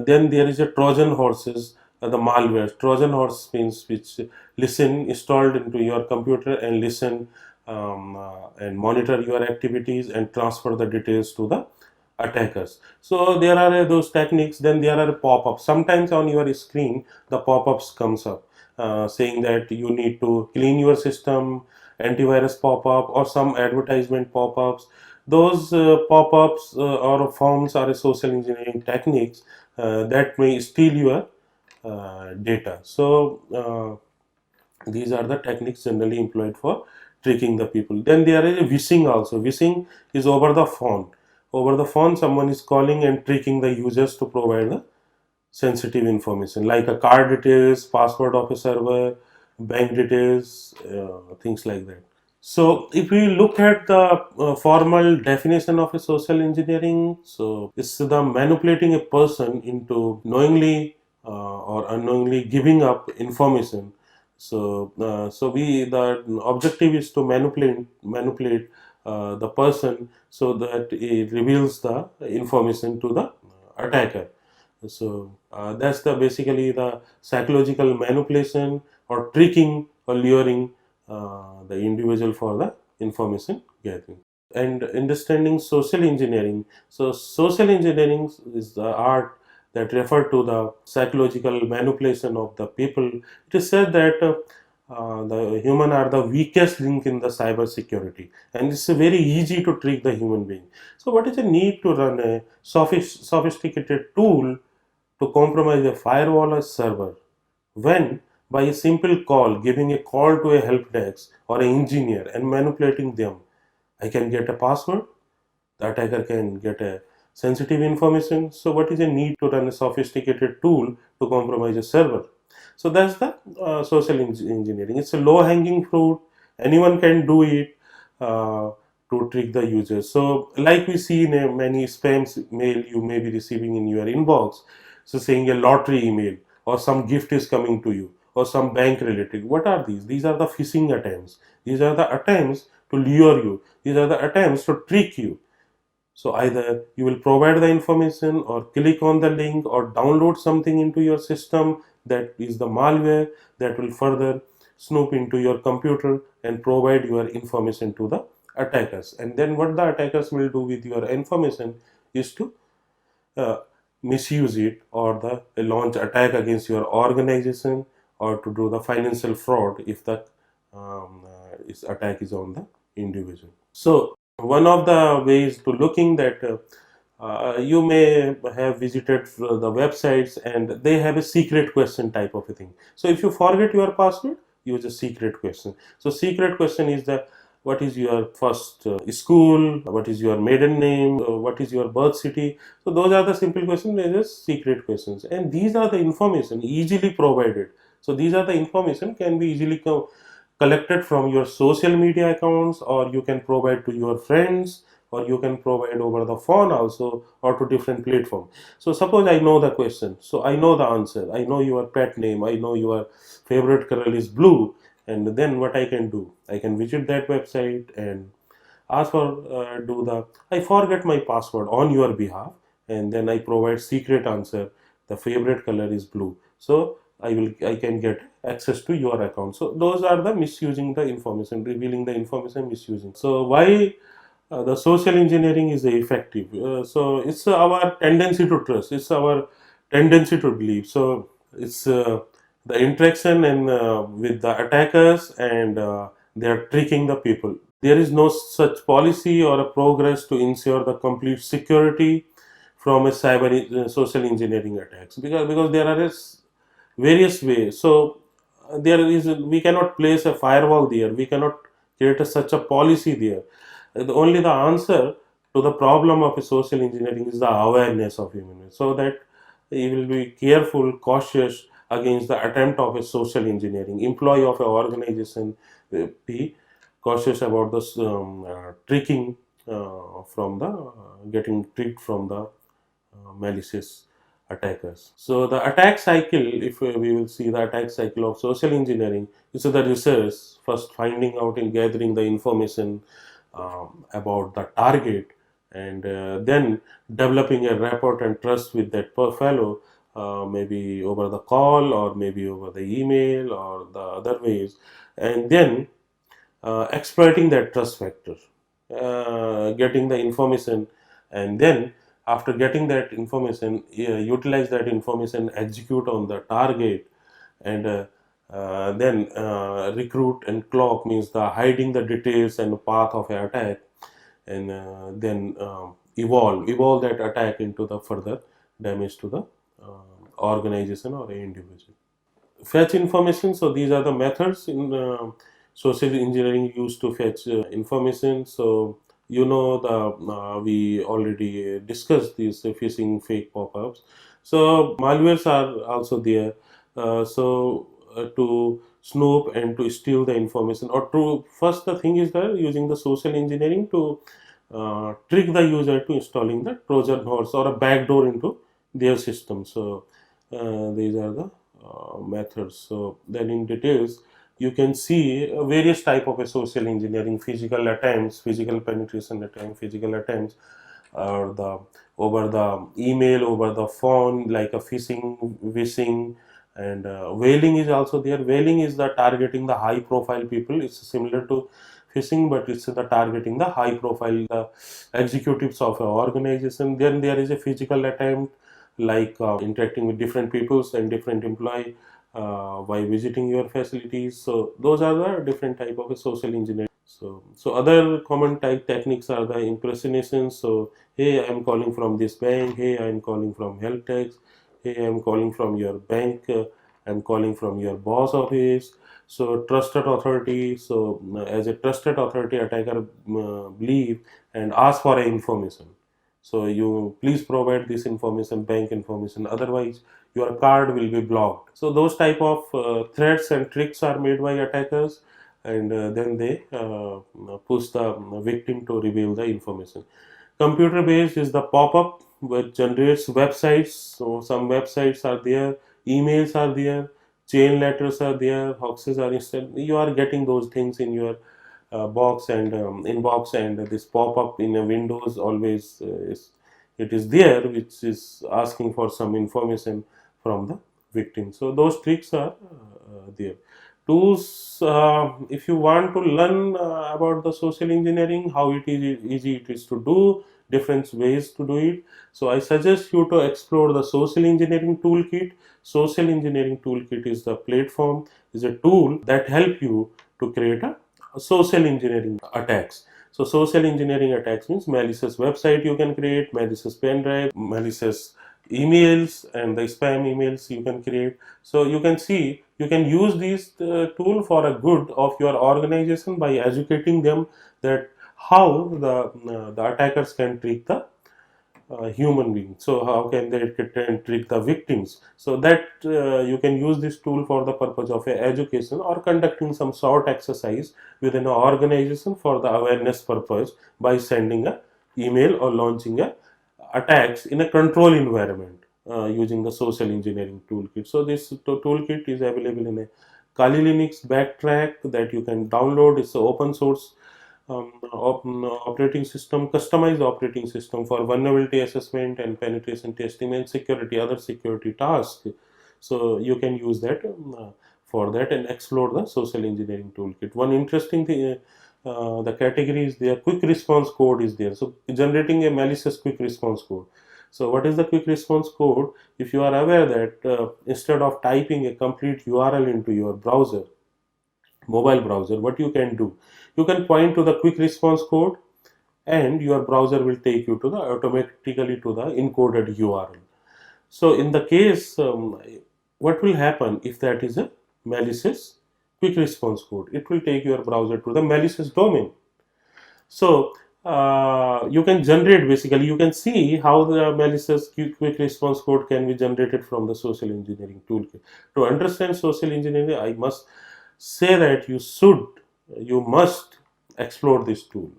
then there is a Trojan horses, the malware. Trojan horse means which listen, installed into your computer and listen and monitor your activities and transfer the details to the attackers. So there are those techniques. Then there are pop-ups. Sometimes on your screen the pop-ups comes up saying that you need to clean your system, antivirus pop-up or some advertisement pop-ups. Those pop-ups or forms are social engineering techniques that may steal your data. So these are the techniques generally employed for tricking the people. Then there is a vishing also. Vishing is over the phone. Over the phone, someone is calling and tricking the users to provide the sensitive information like a card details, password of a server, bank details, things like that. So if we look at the formal definition of a social engineering, so it's the manipulating a person into knowingly or unknowingly giving up information. So the objective is to manipulate the person so that it reveals the information to the attacker. So that's the basically the psychological manipulation or tricking or luring the individual for the information gathering. and understanding social engineering. So, social engineering is the art that refer to the psychological manipulation of the people. It is said that the human are the weakest link in the cyber security, and it's very easy to trick the human being. So, what is the need to run a sophisticated tool to compromise a firewall or server, when by a simple call, giving a call to a help desk or an engineer and manipulating them, I can get a password, the attacker can get a sensitive information. So what is the need to run a sophisticated tool to compromise a server? So that's the social engineering. It's a low hanging fruit, anyone can do it to trick the user. So like we see in many spams mail you may be receiving in your inbox, so saying a lottery email or some gift is coming to you or some bank related. What are these? These are the phishing attempts. These are the attempts to lure you. These are the attempts to trick you. So either you will provide the information or click on the link or download something into your system that is the malware that will further snoop into your computer and provide your information to the attackers. And then what the attackers will do with your information is to uh, misuse it or the launch attack against your organization or to do the financial fraud if the attack is on the individual. So one of the ways to looking that you may have visited the websites and they have a secret question type of a thing. So if you forget your password, use a secret question. So secret question is the what is your first school, what is your maiden name, what is your birth city. So those are the simple questions, they are just secret questions, and these are the information easily provided. So these are the information can be easily collected from your social media accounts, or you can provide to your friends, or you can provide over the phone also, or to different platform. So suppose I know the question, so I know the answer, I know your pet name, I know your favorite color is blue, and then what I can do, I can visit that website and ask for do the I forget my password on your behalf, and then I provide secret answer, the favorite color is blue, so I can get access to your account. So those are the misusing the information, revealing the information, misusing. So why the social engineering is effective? So it's our tendency to trust, it's our tendency to believe. So it's the interaction and with the attackers, and they are tricking the people. There is no such policy or a progress to ensure the complete security from a cyber social engineering attacks, because there are various ways. So there is we cannot place a firewall there, we cannot create such a policy there. Only the answer to the problem of a social engineering is the awareness of human, so that you will be careful, cautious against the attempt of a social engineering. Employee of an organization be cautious about this tricking from the getting tricked from the malicious attackers. So the attack cycle, if we will see the attack cycle of social engineering, is the research, first finding out and gathering the information about the target, and then developing a rapport and trust with that fellow, maybe over the call or maybe over the email or the other ways, and then exploiting that trust factor, getting the information, and then after getting that information, utilize that information, execute on the target, and then recruit and cloak, means the hiding the details and path of an attack, and then evolve that attack into the further damage to the organization or an individual. Fetch information. So these are the methods in social engineering used to fetch information. So you know the we already discussed these phishing fake pop-ups. So malwares are also there. To snoop and to steal the information, or to first the thing is that using the social engineering to trick the user to installing the Trojan horse or a backdoor into their system. So these are the methods. So then in details you can see various type of a social engineering: physical attempts, physical penetration attempt, physical attempts, or the over the email, over the phone, like a phishing, wishing, and whaling is also there. Whaling is the targeting the high profile people. It's similar to phishing, but it's the targeting the high profile the executives of an organization. Then there is a physical attempt, like interacting with different peoples and different employee by visiting your facilities. So those are the different type of a social engineering. So other common type techniques are the impersonation. So hey, I am calling from this bank. Hey, I am calling from help desk. Hey, I am calling from your bank. I am calling from your boss office. So trusted authority. So as a trusted authority, attacker believe and ask for a information. So you please provide this information, bank information. Otherwise, your card will be blocked. So those type of threats and tricks are made by attackers, and then they push the victim to reveal the information. Computer based is the pop-up which generates websites. So some websites are there, emails are there, chain letters are there, hoaxes are instant. You are getting those things in your box and inbox, and this pop-up in a Windows always it is there, which is asking for some information from the victim. So those tricks are there. Tools, if you want to learn about the social engineering, how it is easy it is to do, different ways to do it. So I suggest you to explore the social engineering toolkit. Social engineering toolkit is the platform, is a tool that help you to create a social engineering attacks. So social engineering attacks means malicious website you can create, malicious pen drive, malicious emails, and the spam emails you can create. So you can see you can use this tool for a good of your organization by educating them that how the attackers can trick the human beings. So how can they trick the victims? So that you can use this tool for the purpose of education or conducting some short exercise within an organization for the awareness purpose by sending a email or launching a attacks in a control environment using the social engineering toolkit. So this toolkit is available in a Kali Linux backtrack that you can download. It's an open source operating system, customized operating system for vulnerability assessment and penetration testing and security, other security tasks. So you can use that for that and explore the social engineering toolkit. One interesting thing, the category is there, quick response code is there. So generating a malicious quick response code. So what is the quick response code? If you are aware that instead of typing a complete URL into your browser, mobile browser, what you can do, you can point to the quick response code and your browser will take you to the automatically to the encoded URL. So in the case, what will happen if that is a malicious quick response code? It will take your browser to the malicious domain. So you can generate, basically you can see how the malicious quick response code can be generated from the social engineering toolkit. To understand social engineering, I must say that you must explore this tool.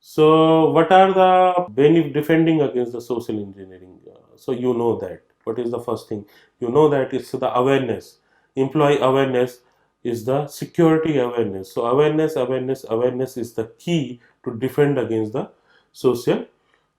So what are the defending against the social engineering? So you know that. What is the first thing? You know that it's the awareness. Employee awareness is the security awareness. So awareness is the key to defend against the social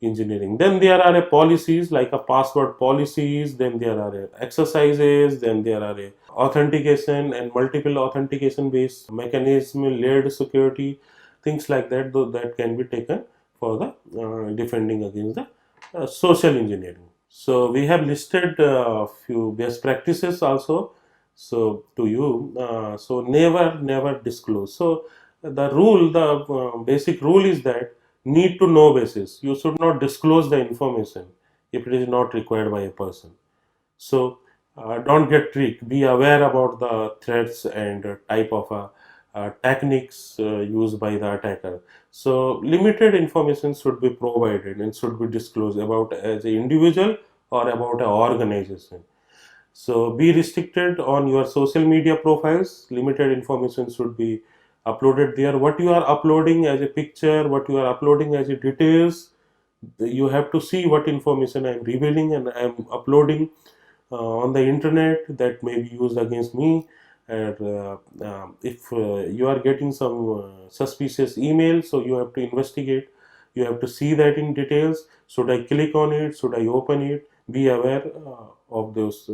engineering. Then there are policies like a password policies, then there are exercises, then there are authentication and multiple authentication based mechanism, layered security, things like that, though that can be taken for the defending against the social engineering. So we have listed a few best practices also. So to you, so never disclose. So the basic rule is that need to know basis. You should not disclose the information if it is not required by a person. So don't get tricked. Be aware about the threats and type of techniques used by the attacker. So limited information should be provided and should be disclosed about as an individual or about an organization. So be restricted on your social media profiles. Limited information should be uploaded there. What you are uploading as a picture, what you are uploading as a details, you have to see what information I am revealing and I am uploading on the internet that may be used against me. And if you are getting some suspicious email, so you have to investigate. You have to see that in details. Should I click on it? Should I open it? Be aware of those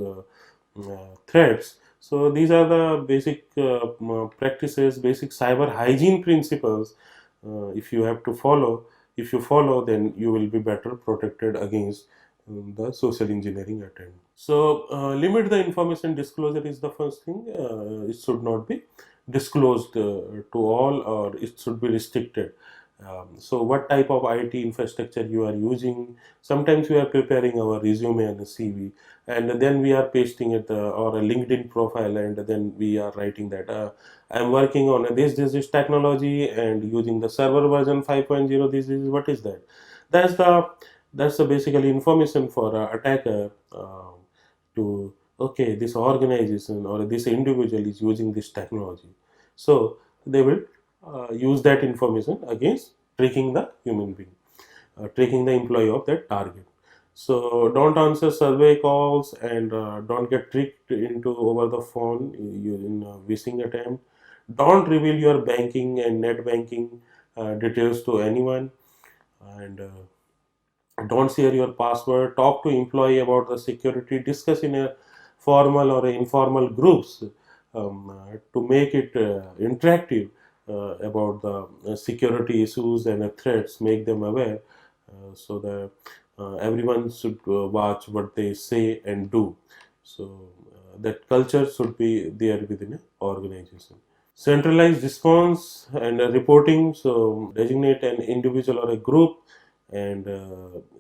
threats. So these are the basic practices, basic cyber hygiene principles. If you have to follow, if you follow, then you will be better protected against the social engineering attempt. So limit the information disclosure is the first thing. It should not be disclosed to all, or it should be restricted. So what type of IT infrastructure you are using? Sometimes we are preparing our resume and a CV, and then we are pasting it or a LinkedIn profile, and then we are writing that I'm working on this technology and using the server version 5.0. This is what is that? That's the that's the basically information for a attacker to, okay, this organization or this individual is using this technology, so they will use that information against tricking the human being, tricking the employee of that target. So don't answer survey calls, and don't get tricked into over the phone in a phishing attempt. Don't reveal your banking and net banking details to anyone, and don't share your password. Talk to employee about the security. Discuss in a formal or informal groups to make it interactive about the security issues and threats. Make them aware so that everyone should watch what they say and do. So that culture should be there within an organization. Centralized response and reporting. So designate an individual or a group, and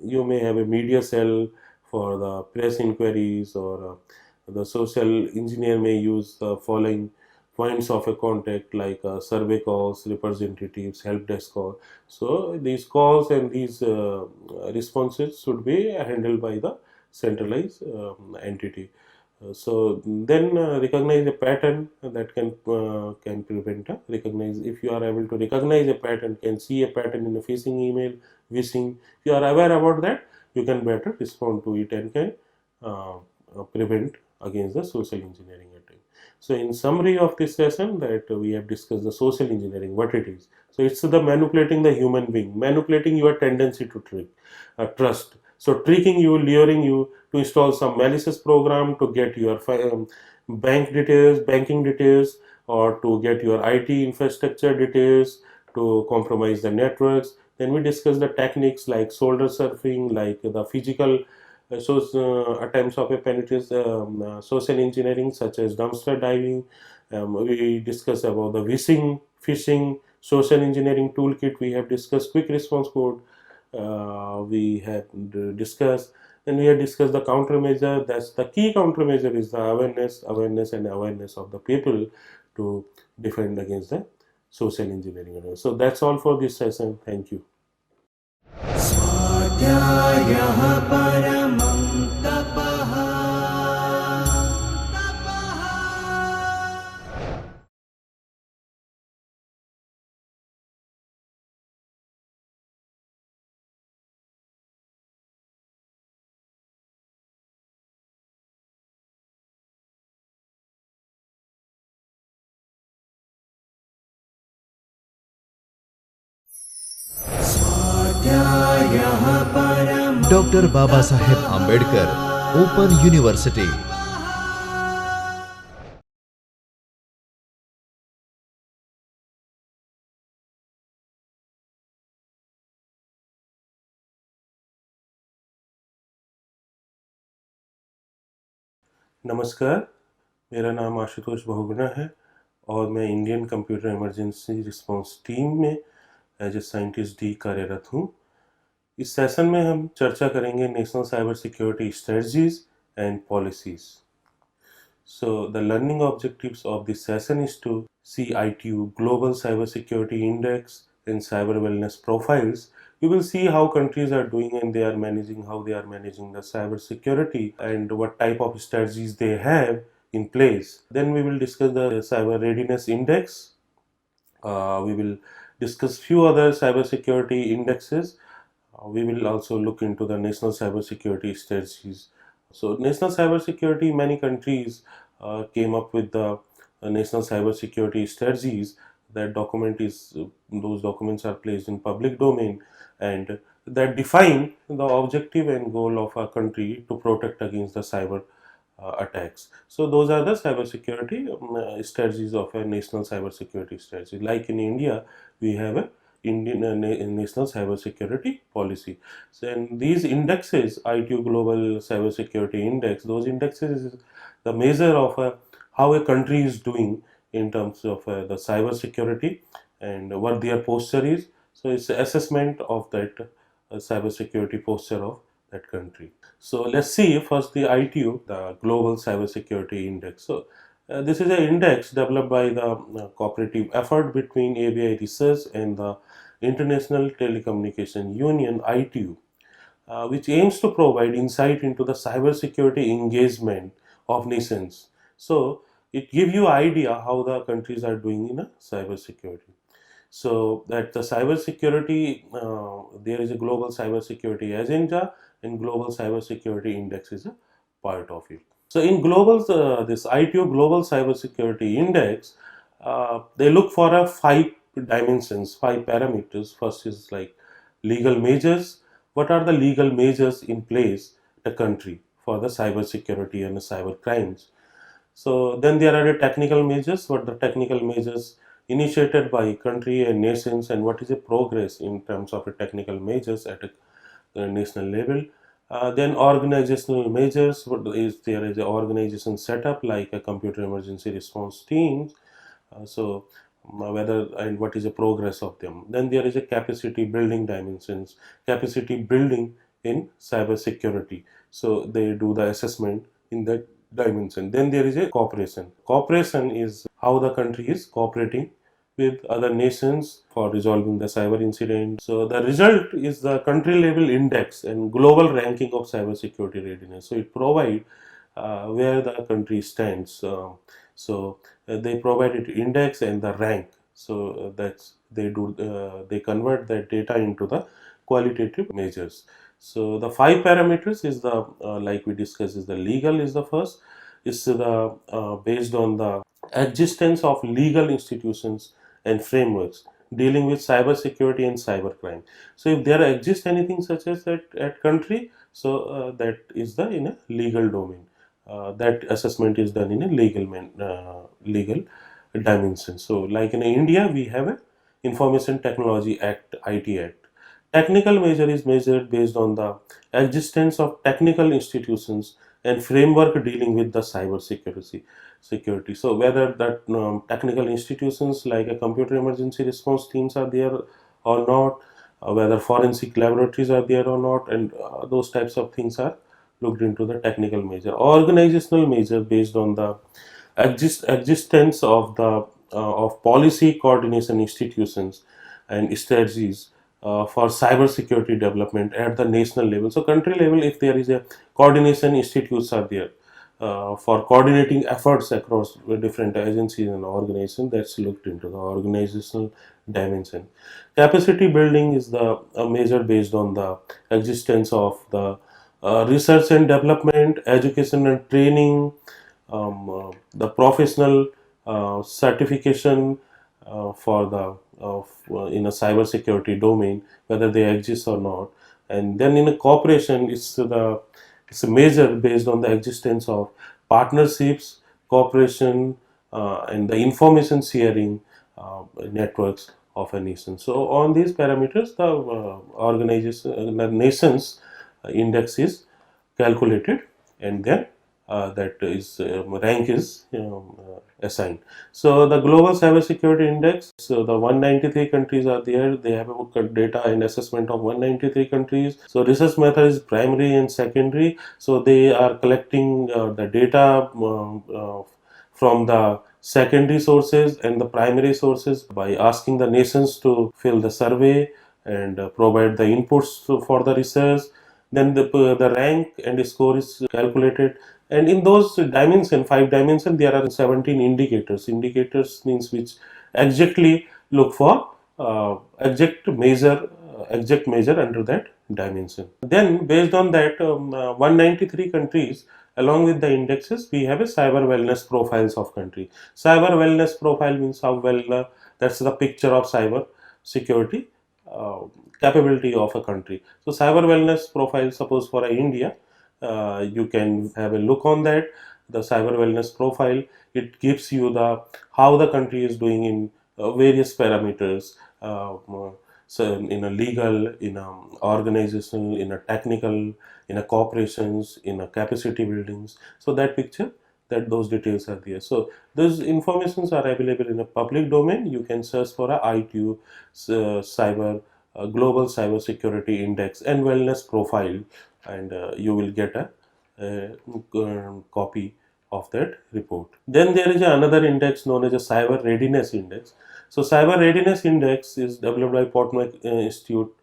you may have a media cell for the press inquiries, or the social engineer may use the following points of a contact, like survey calls, representatives, help desk call. So these calls and these responses should be handled by the centralized entity. So then recognize a pattern that can prevent a recognize. If you are able to recognize a pattern, can see a pattern in a phishing email, phishing, if you are aware about that, you can better respond to it and can prevent against the social engineering attack. So in summary of this session, that we have discussed the social engineering, what it is. So it's the manipulating the human being, manipulating your tendency to trick, trust. So tricking you, luring you to install some malicious program to get your banking details, or to get your IT infrastructure details, to compromise the networks. Then we discuss the techniques like shoulder surfing, like the physical attempts of a penetration, social engineering, such as dumpster diving. We discuss about the phishing, social engineering toolkit. We have discussed quick response code. We have discussed. Then we have discussed the countermeasure. That's the key countermeasure is the awareness of the people to defend against the social engineering. So that's all for this session. Thank you. स्वाध्यायः परमं तपः। स्वाध्यायः परमं doctor Baba Saheb Ambedkar open university. नमस्कार, मेरा नाम आशुतोष बहुगुणा है और मैं Indian computer emergency response team में एज ए साइंटिस्ट डी कार्यरत हूँ। इस सेशन में हम चर्चा करेंगे national cyber security strategies and policies. So the learning objectives of this session is to see ITU Global Cyber Security Index and cyber wellness profiles. You will see how countries are doing and they are managing, how they are managing the cyber security and what type of strategies they have in place. Then we will discuss the cyber readiness index. We will discuss few other cyber security indexes. We will also look into the national cyber security strategies. So national cyber security, many countries came up with the national cyber security strategies. That document is those documents are placed in public domain, and that define the objective and goal of a country to protect against the cyber attacks. So those are the cybersecurity strategies of a national cybersecurity strategy. Like in India, we have a Indian national cybersecurity policy. So, and these indexes, ITU Global Cybersecurity Index, those indexes is the measure of how a country is doing in terms of the cybersecurity and what their posture is. So it's assessment of that cybersecurity posture of that country. So let's see first the ITU, the Global Cybersecurity Index. So this is an index developed by the cooperative effort between ABI Research and the International Telecommunication Union (ITU), which aims to provide insight into the cybersecurity engagement of nations. So it gives you idea how the countries are doing in a cybersecurity. So that the cybersecurity, there is a global cybersecurity agenda, and global cybersecurity index is a part of it. So in global, this ITU Global Cybersecurity Index, they look for a 5 dimensions, 5 parameters. First is like legal measures. What are the legal measures in place the country for the cybersecurity and the cyber crimes? So then there are the technical measures. What the technical measures initiated by country and nations, and what is the progress in terms of the technical measures at a national level. Then organizational measures. What is there is an organization setup like a computer emergency response teams. So whether and what is the progress of them. Then there is a capacity building dimensions. Capacity building in cyber security. So they do the assessment in that dimension. Then there is a cooperation. Cooperation is how the country is cooperating with other nations for resolving the cyber incident. So the result is the country level index and global ranking of cyber security readiness. So it provides where the country stands. They provided index and the rank. So that's they convert that data into the qualitative measures. So the 5 parameters is the like we discussed is the legal is the first. Is the based on the existence of legal institutions and frameworks dealing with cyber security and cyber crime. So if there exists anything such as that at country, so that is the in a legal domain. That assessment is done in a legal dimension. So like in India, we have a Information Technology Act, IT Act. Technical measure is measured based on the existence of technical institutions and framework dealing with the cyber security. So whether that technical institutions like a computer emergency response teams are there or not, whether forensic laboratories are there or not, and those types of things are looked into the technical measure. Organizational measure based on the existence of the of policy coordination institutions and strategies for cyber security development at the national level. So country level, if there is a coordination institutes are there for coordinating efforts across different agencies and organizations, that's looked into the organizational dimension. Capacity building is the measure based on the existence of the research and development, education and training, the professional certification for the in a cyber security domain, whether they exist or not. And then in a cooperation, it's a measure based on the existence of partnerships, cooperation, and the information sharing networks of a nation. So on these parameters, the organization, the nation's index is calculated, and then that is rank is assigned. So the global cybersecurity index. So the 193 countries are there. They have a data and assessment of 193 countries. So research method is primary and secondary. So they are collecting the data from the secondary sources and the primary sources by asking the nations to fill the survey and provide the inputs for the research. Then the rank and score is calculated, and in those dimension 5 dimension there are 17 indicators. Indicators means which exactly look for exact measure under that dimension. Then based on that 193 countries, along with the indexes, we have a cyber wellness profiles of country. Cyber wellness profile means how well that's the picture of cyber security capability of a country. So cyber wellness profile, suppose for India, you can have a look on that. the cyber wellness profile. It gives you the how the country is doing in various parameters. So in a legal, in a organizational, in a technical, in a corporations, in a capacity buildings. So that picture, that those details are there. So those informations are available in a public domain. You can search for a ITU cyber global cyber security index and wellness profile, and you will get a copy of that report. Then there is another index known as a cyber readiness index. So cyber readiness index is developed by Portnoy Institute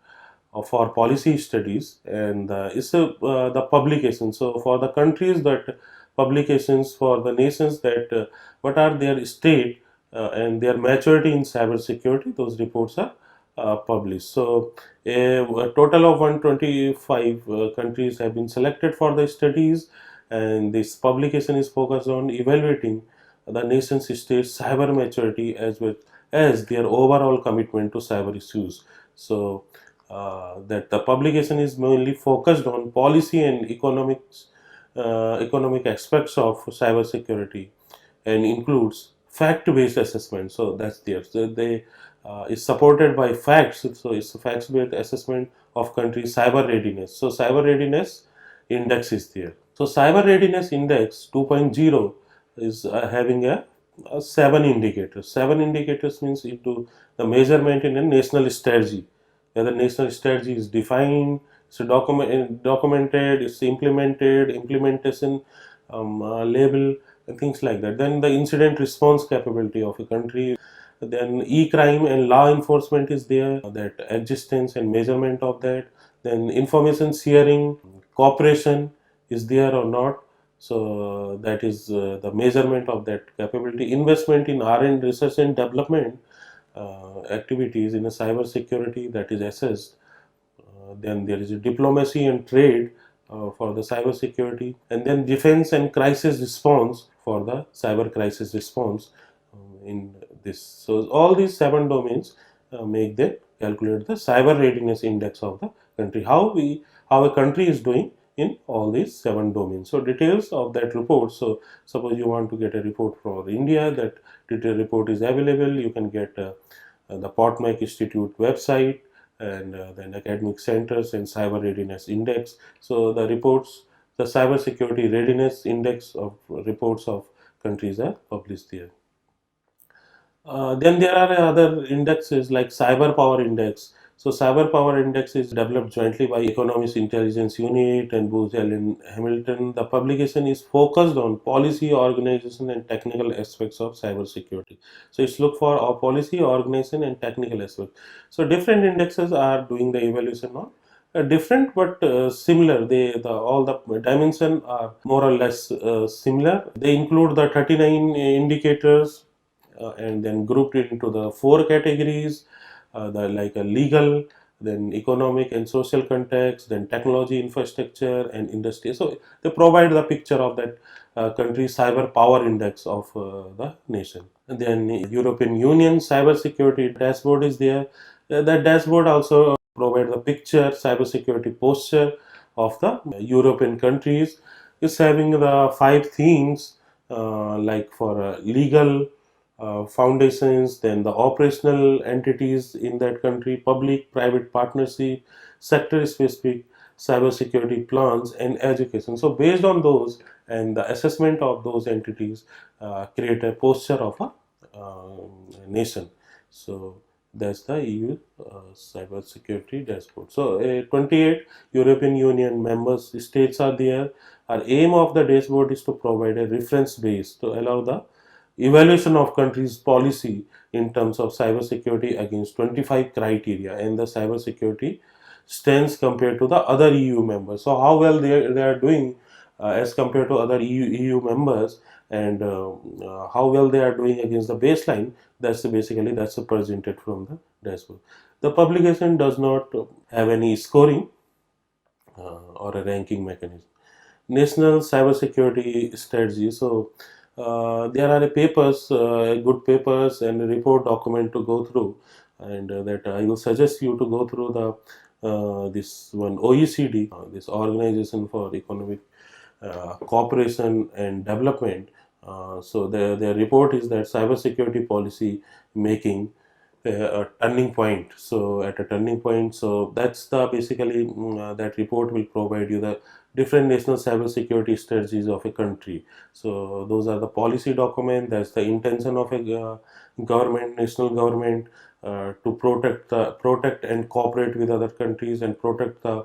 for Policy Studies, and it's the publication. So for the countries, that publications for the nations, that what are their state and their maturity in cyber security, those reports are published. So a total of 125 countries have been selected for the studies, and this publication is focused on evaluating the nation's state's cyber maturity as well as their overall commitment to cyber issues. So that the publication is mainly focused on policy and economic aspects of cyber security, and includes fact-based assessment. So that's there. So they is supported by facts. So it's a facts-based assessment of country cyber readiness. So cyber readiness index is there. So cyber readiness index 2.0 is having a 7 indicators. 7 indicators means into the measurement in a national strategy. Whether national strategy is defined, it's documented, it's implemented, implementation label, and things like that. Then the incident response capability of a country. Then e-crime and law enforcement is there, that existence and measurement of that. Then information sharing, cooperation is there or not. So that is the measurement of that capability. Investment in R&D, research and development activities in a cyber security, that is assessed. Then there is a diplomacy and trade for the cyber security, and then defense and crisis response for the cyber crisis response in this. So all these 7 domains make them calculate the cyber readiness index of the country. How a country is doing in all these 7 domains. So details of that report. So suppose you want to get a report for India, that detailed report is available. You can get the Portnoy Institute website, and then academic centers and cyber readiness index. So the reports, the cyber security readiness index of reports of countries are published there. Then there are other indexes like cyber power index. So cyber power index is developed jointly by Economist Intelligence Unit and Booz Allen Hamilton. The publication is focused on policy, organization, and technical aspects of cyber security. So it's look for our policy, organization, and technical aspect. So different indexes are doing the evaluation on different but similar. All the dimensions are more or less similar. They include the 39 indicators, and then grouped it into the 4 categories, the like a legal, then economic and social context, then technology, infrastructure, and industry. So they provide the picture of that country's cyber power index of the nation. And then European Union cyber security dashboard is there. That dashboard also provide the picture cyber security posture of the European countries. It's having the 5 themes like for legal foundations, then the operational entities in that country, public private partnership, sector specific cybersecurity plans, and education. So based on those and the assessment of those entities, create a posture of a nation. So that's the EU cybersecurity dashboard. So 28 European Union members states are there. Our aim of the dashboard is to provide a reference base to allow the evaluation of countries' policy in terms of cybersecurity against 25 criteria, and the cybersecurity stands compared to the other EU members. So how well they are doing as compared to other EU members, and how well they are doing against the baseline. That's presented from the dashboard. The publication does not have any scoring or a ranking mechanism. National cybersecurity strategy. So there are papers, good papers and a report document to go through, and that I will suggest you to go through the this one OECD, this Organization for Economic cooperation and development. So their report is that cybersecurity policy making a turning point. So at a turning point, so that's the basically that report will provide you the different national cybersecurity strategies of a country. So those are the policy document. That's the intention of a government, national government, to protect and cooperate with other countries and protect the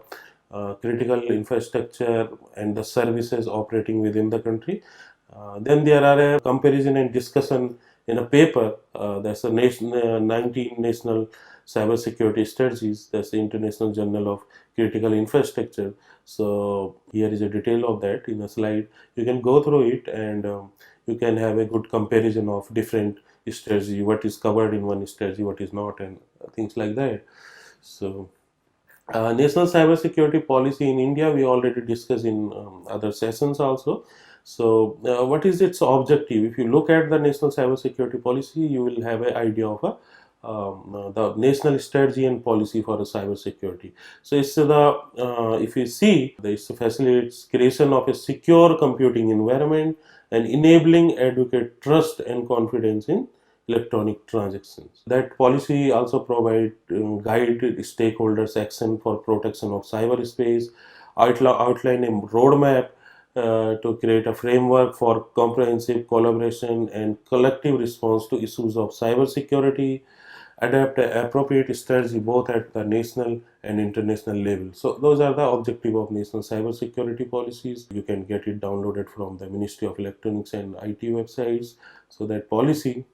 critical infrastructure and the services operating within the country. Then there are a comparison and discussion in a paper. That's a 19 national cybersecurity strategies. That's the International Journal of Critical Infrastructure. So here is a detail of that in a slide. You can go through it and you can have a good comparison of different strategy, what is covered in one strategy, what is not, and things like that. So national cybersecurity policy in India, we already discussed in other sessions also. So, what is its objective? If you look at the national cybersecurity policy, you will have an idea of the national strategy and policy for the cybersecurity. So, it's if you see, it facilitates creation of a secure computing environment and enabling adequate trust and confidence in electronic transactions. That policy also provide guide stakeholders action for protection of cyberspace, outline a roadmap to create a framework for comprehensive collaboration and collective response to issues of cybersecurity, adapt an appropriate strategy both at the national and international level. So those are the objective of national cybersecurity policies. You can get it downloaded from the Ministry of Electronics and IT websites. So that policy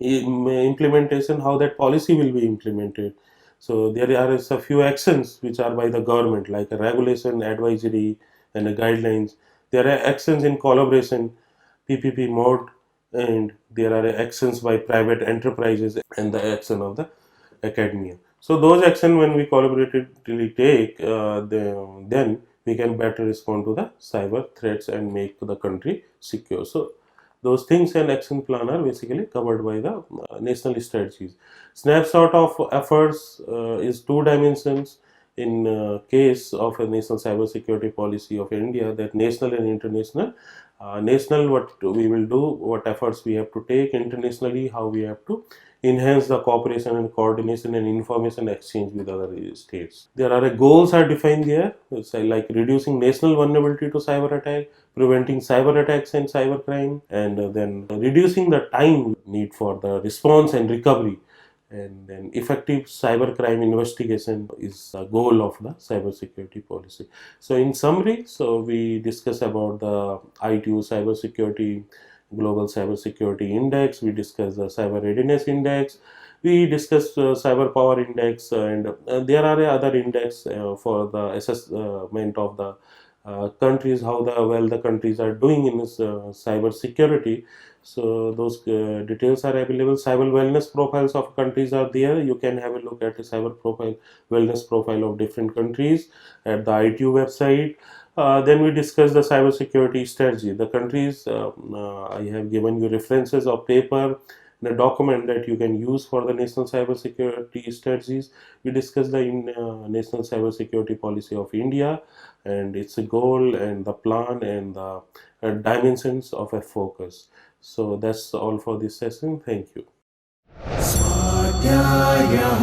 implementation, how that policy will be implemented. So there are a few actions which are by the government, like a regulation, advisory, and a guidelines. There are actions in collaboration, PPP mode, and there are actions by private enterprises and the action of the academia. So those actions, when we collaboratively take, then we can better respond to the cyber threats and make the country secure. So those things and action plan are basically covered by the national strategies. Snapshot of efforts is two dimensions. In case of a national cybersecurity policy of India, that national and international. National, what we will do, what efforts we have to take; internationally, how we have to enhance the cooperation and coordination and information exchange with other states. There are goals are defined there, like reducing national vulnerability to cyber attack, preventing cyber attacks and cyber crime, and then reducing the time need for the response and recovery. And then effective cybercrime investigation is the goal of the cybersecurity policy. So in summary, so we discuss about the ITU cybersecurity, global cybersecurity index, we discuss the cyber readiness index, we discussed cyber power index, and there are other index for the assessment of the countries, how well the countries are doing in this cyber security. So those details are available. Cyber wellness profiles of countries are there. You can have a look at the cyber profile, wellness profile of different countries at the ITU website. Then we discuss the cyber security strategy. The countries, I have given you references of paper, the document that you can use for the national cyber security strategies. We discussed the national cyber security policy of India and its goal and the plan and the dimensions of a focus. So that's all for this session. Thank you. स्वाध्यायः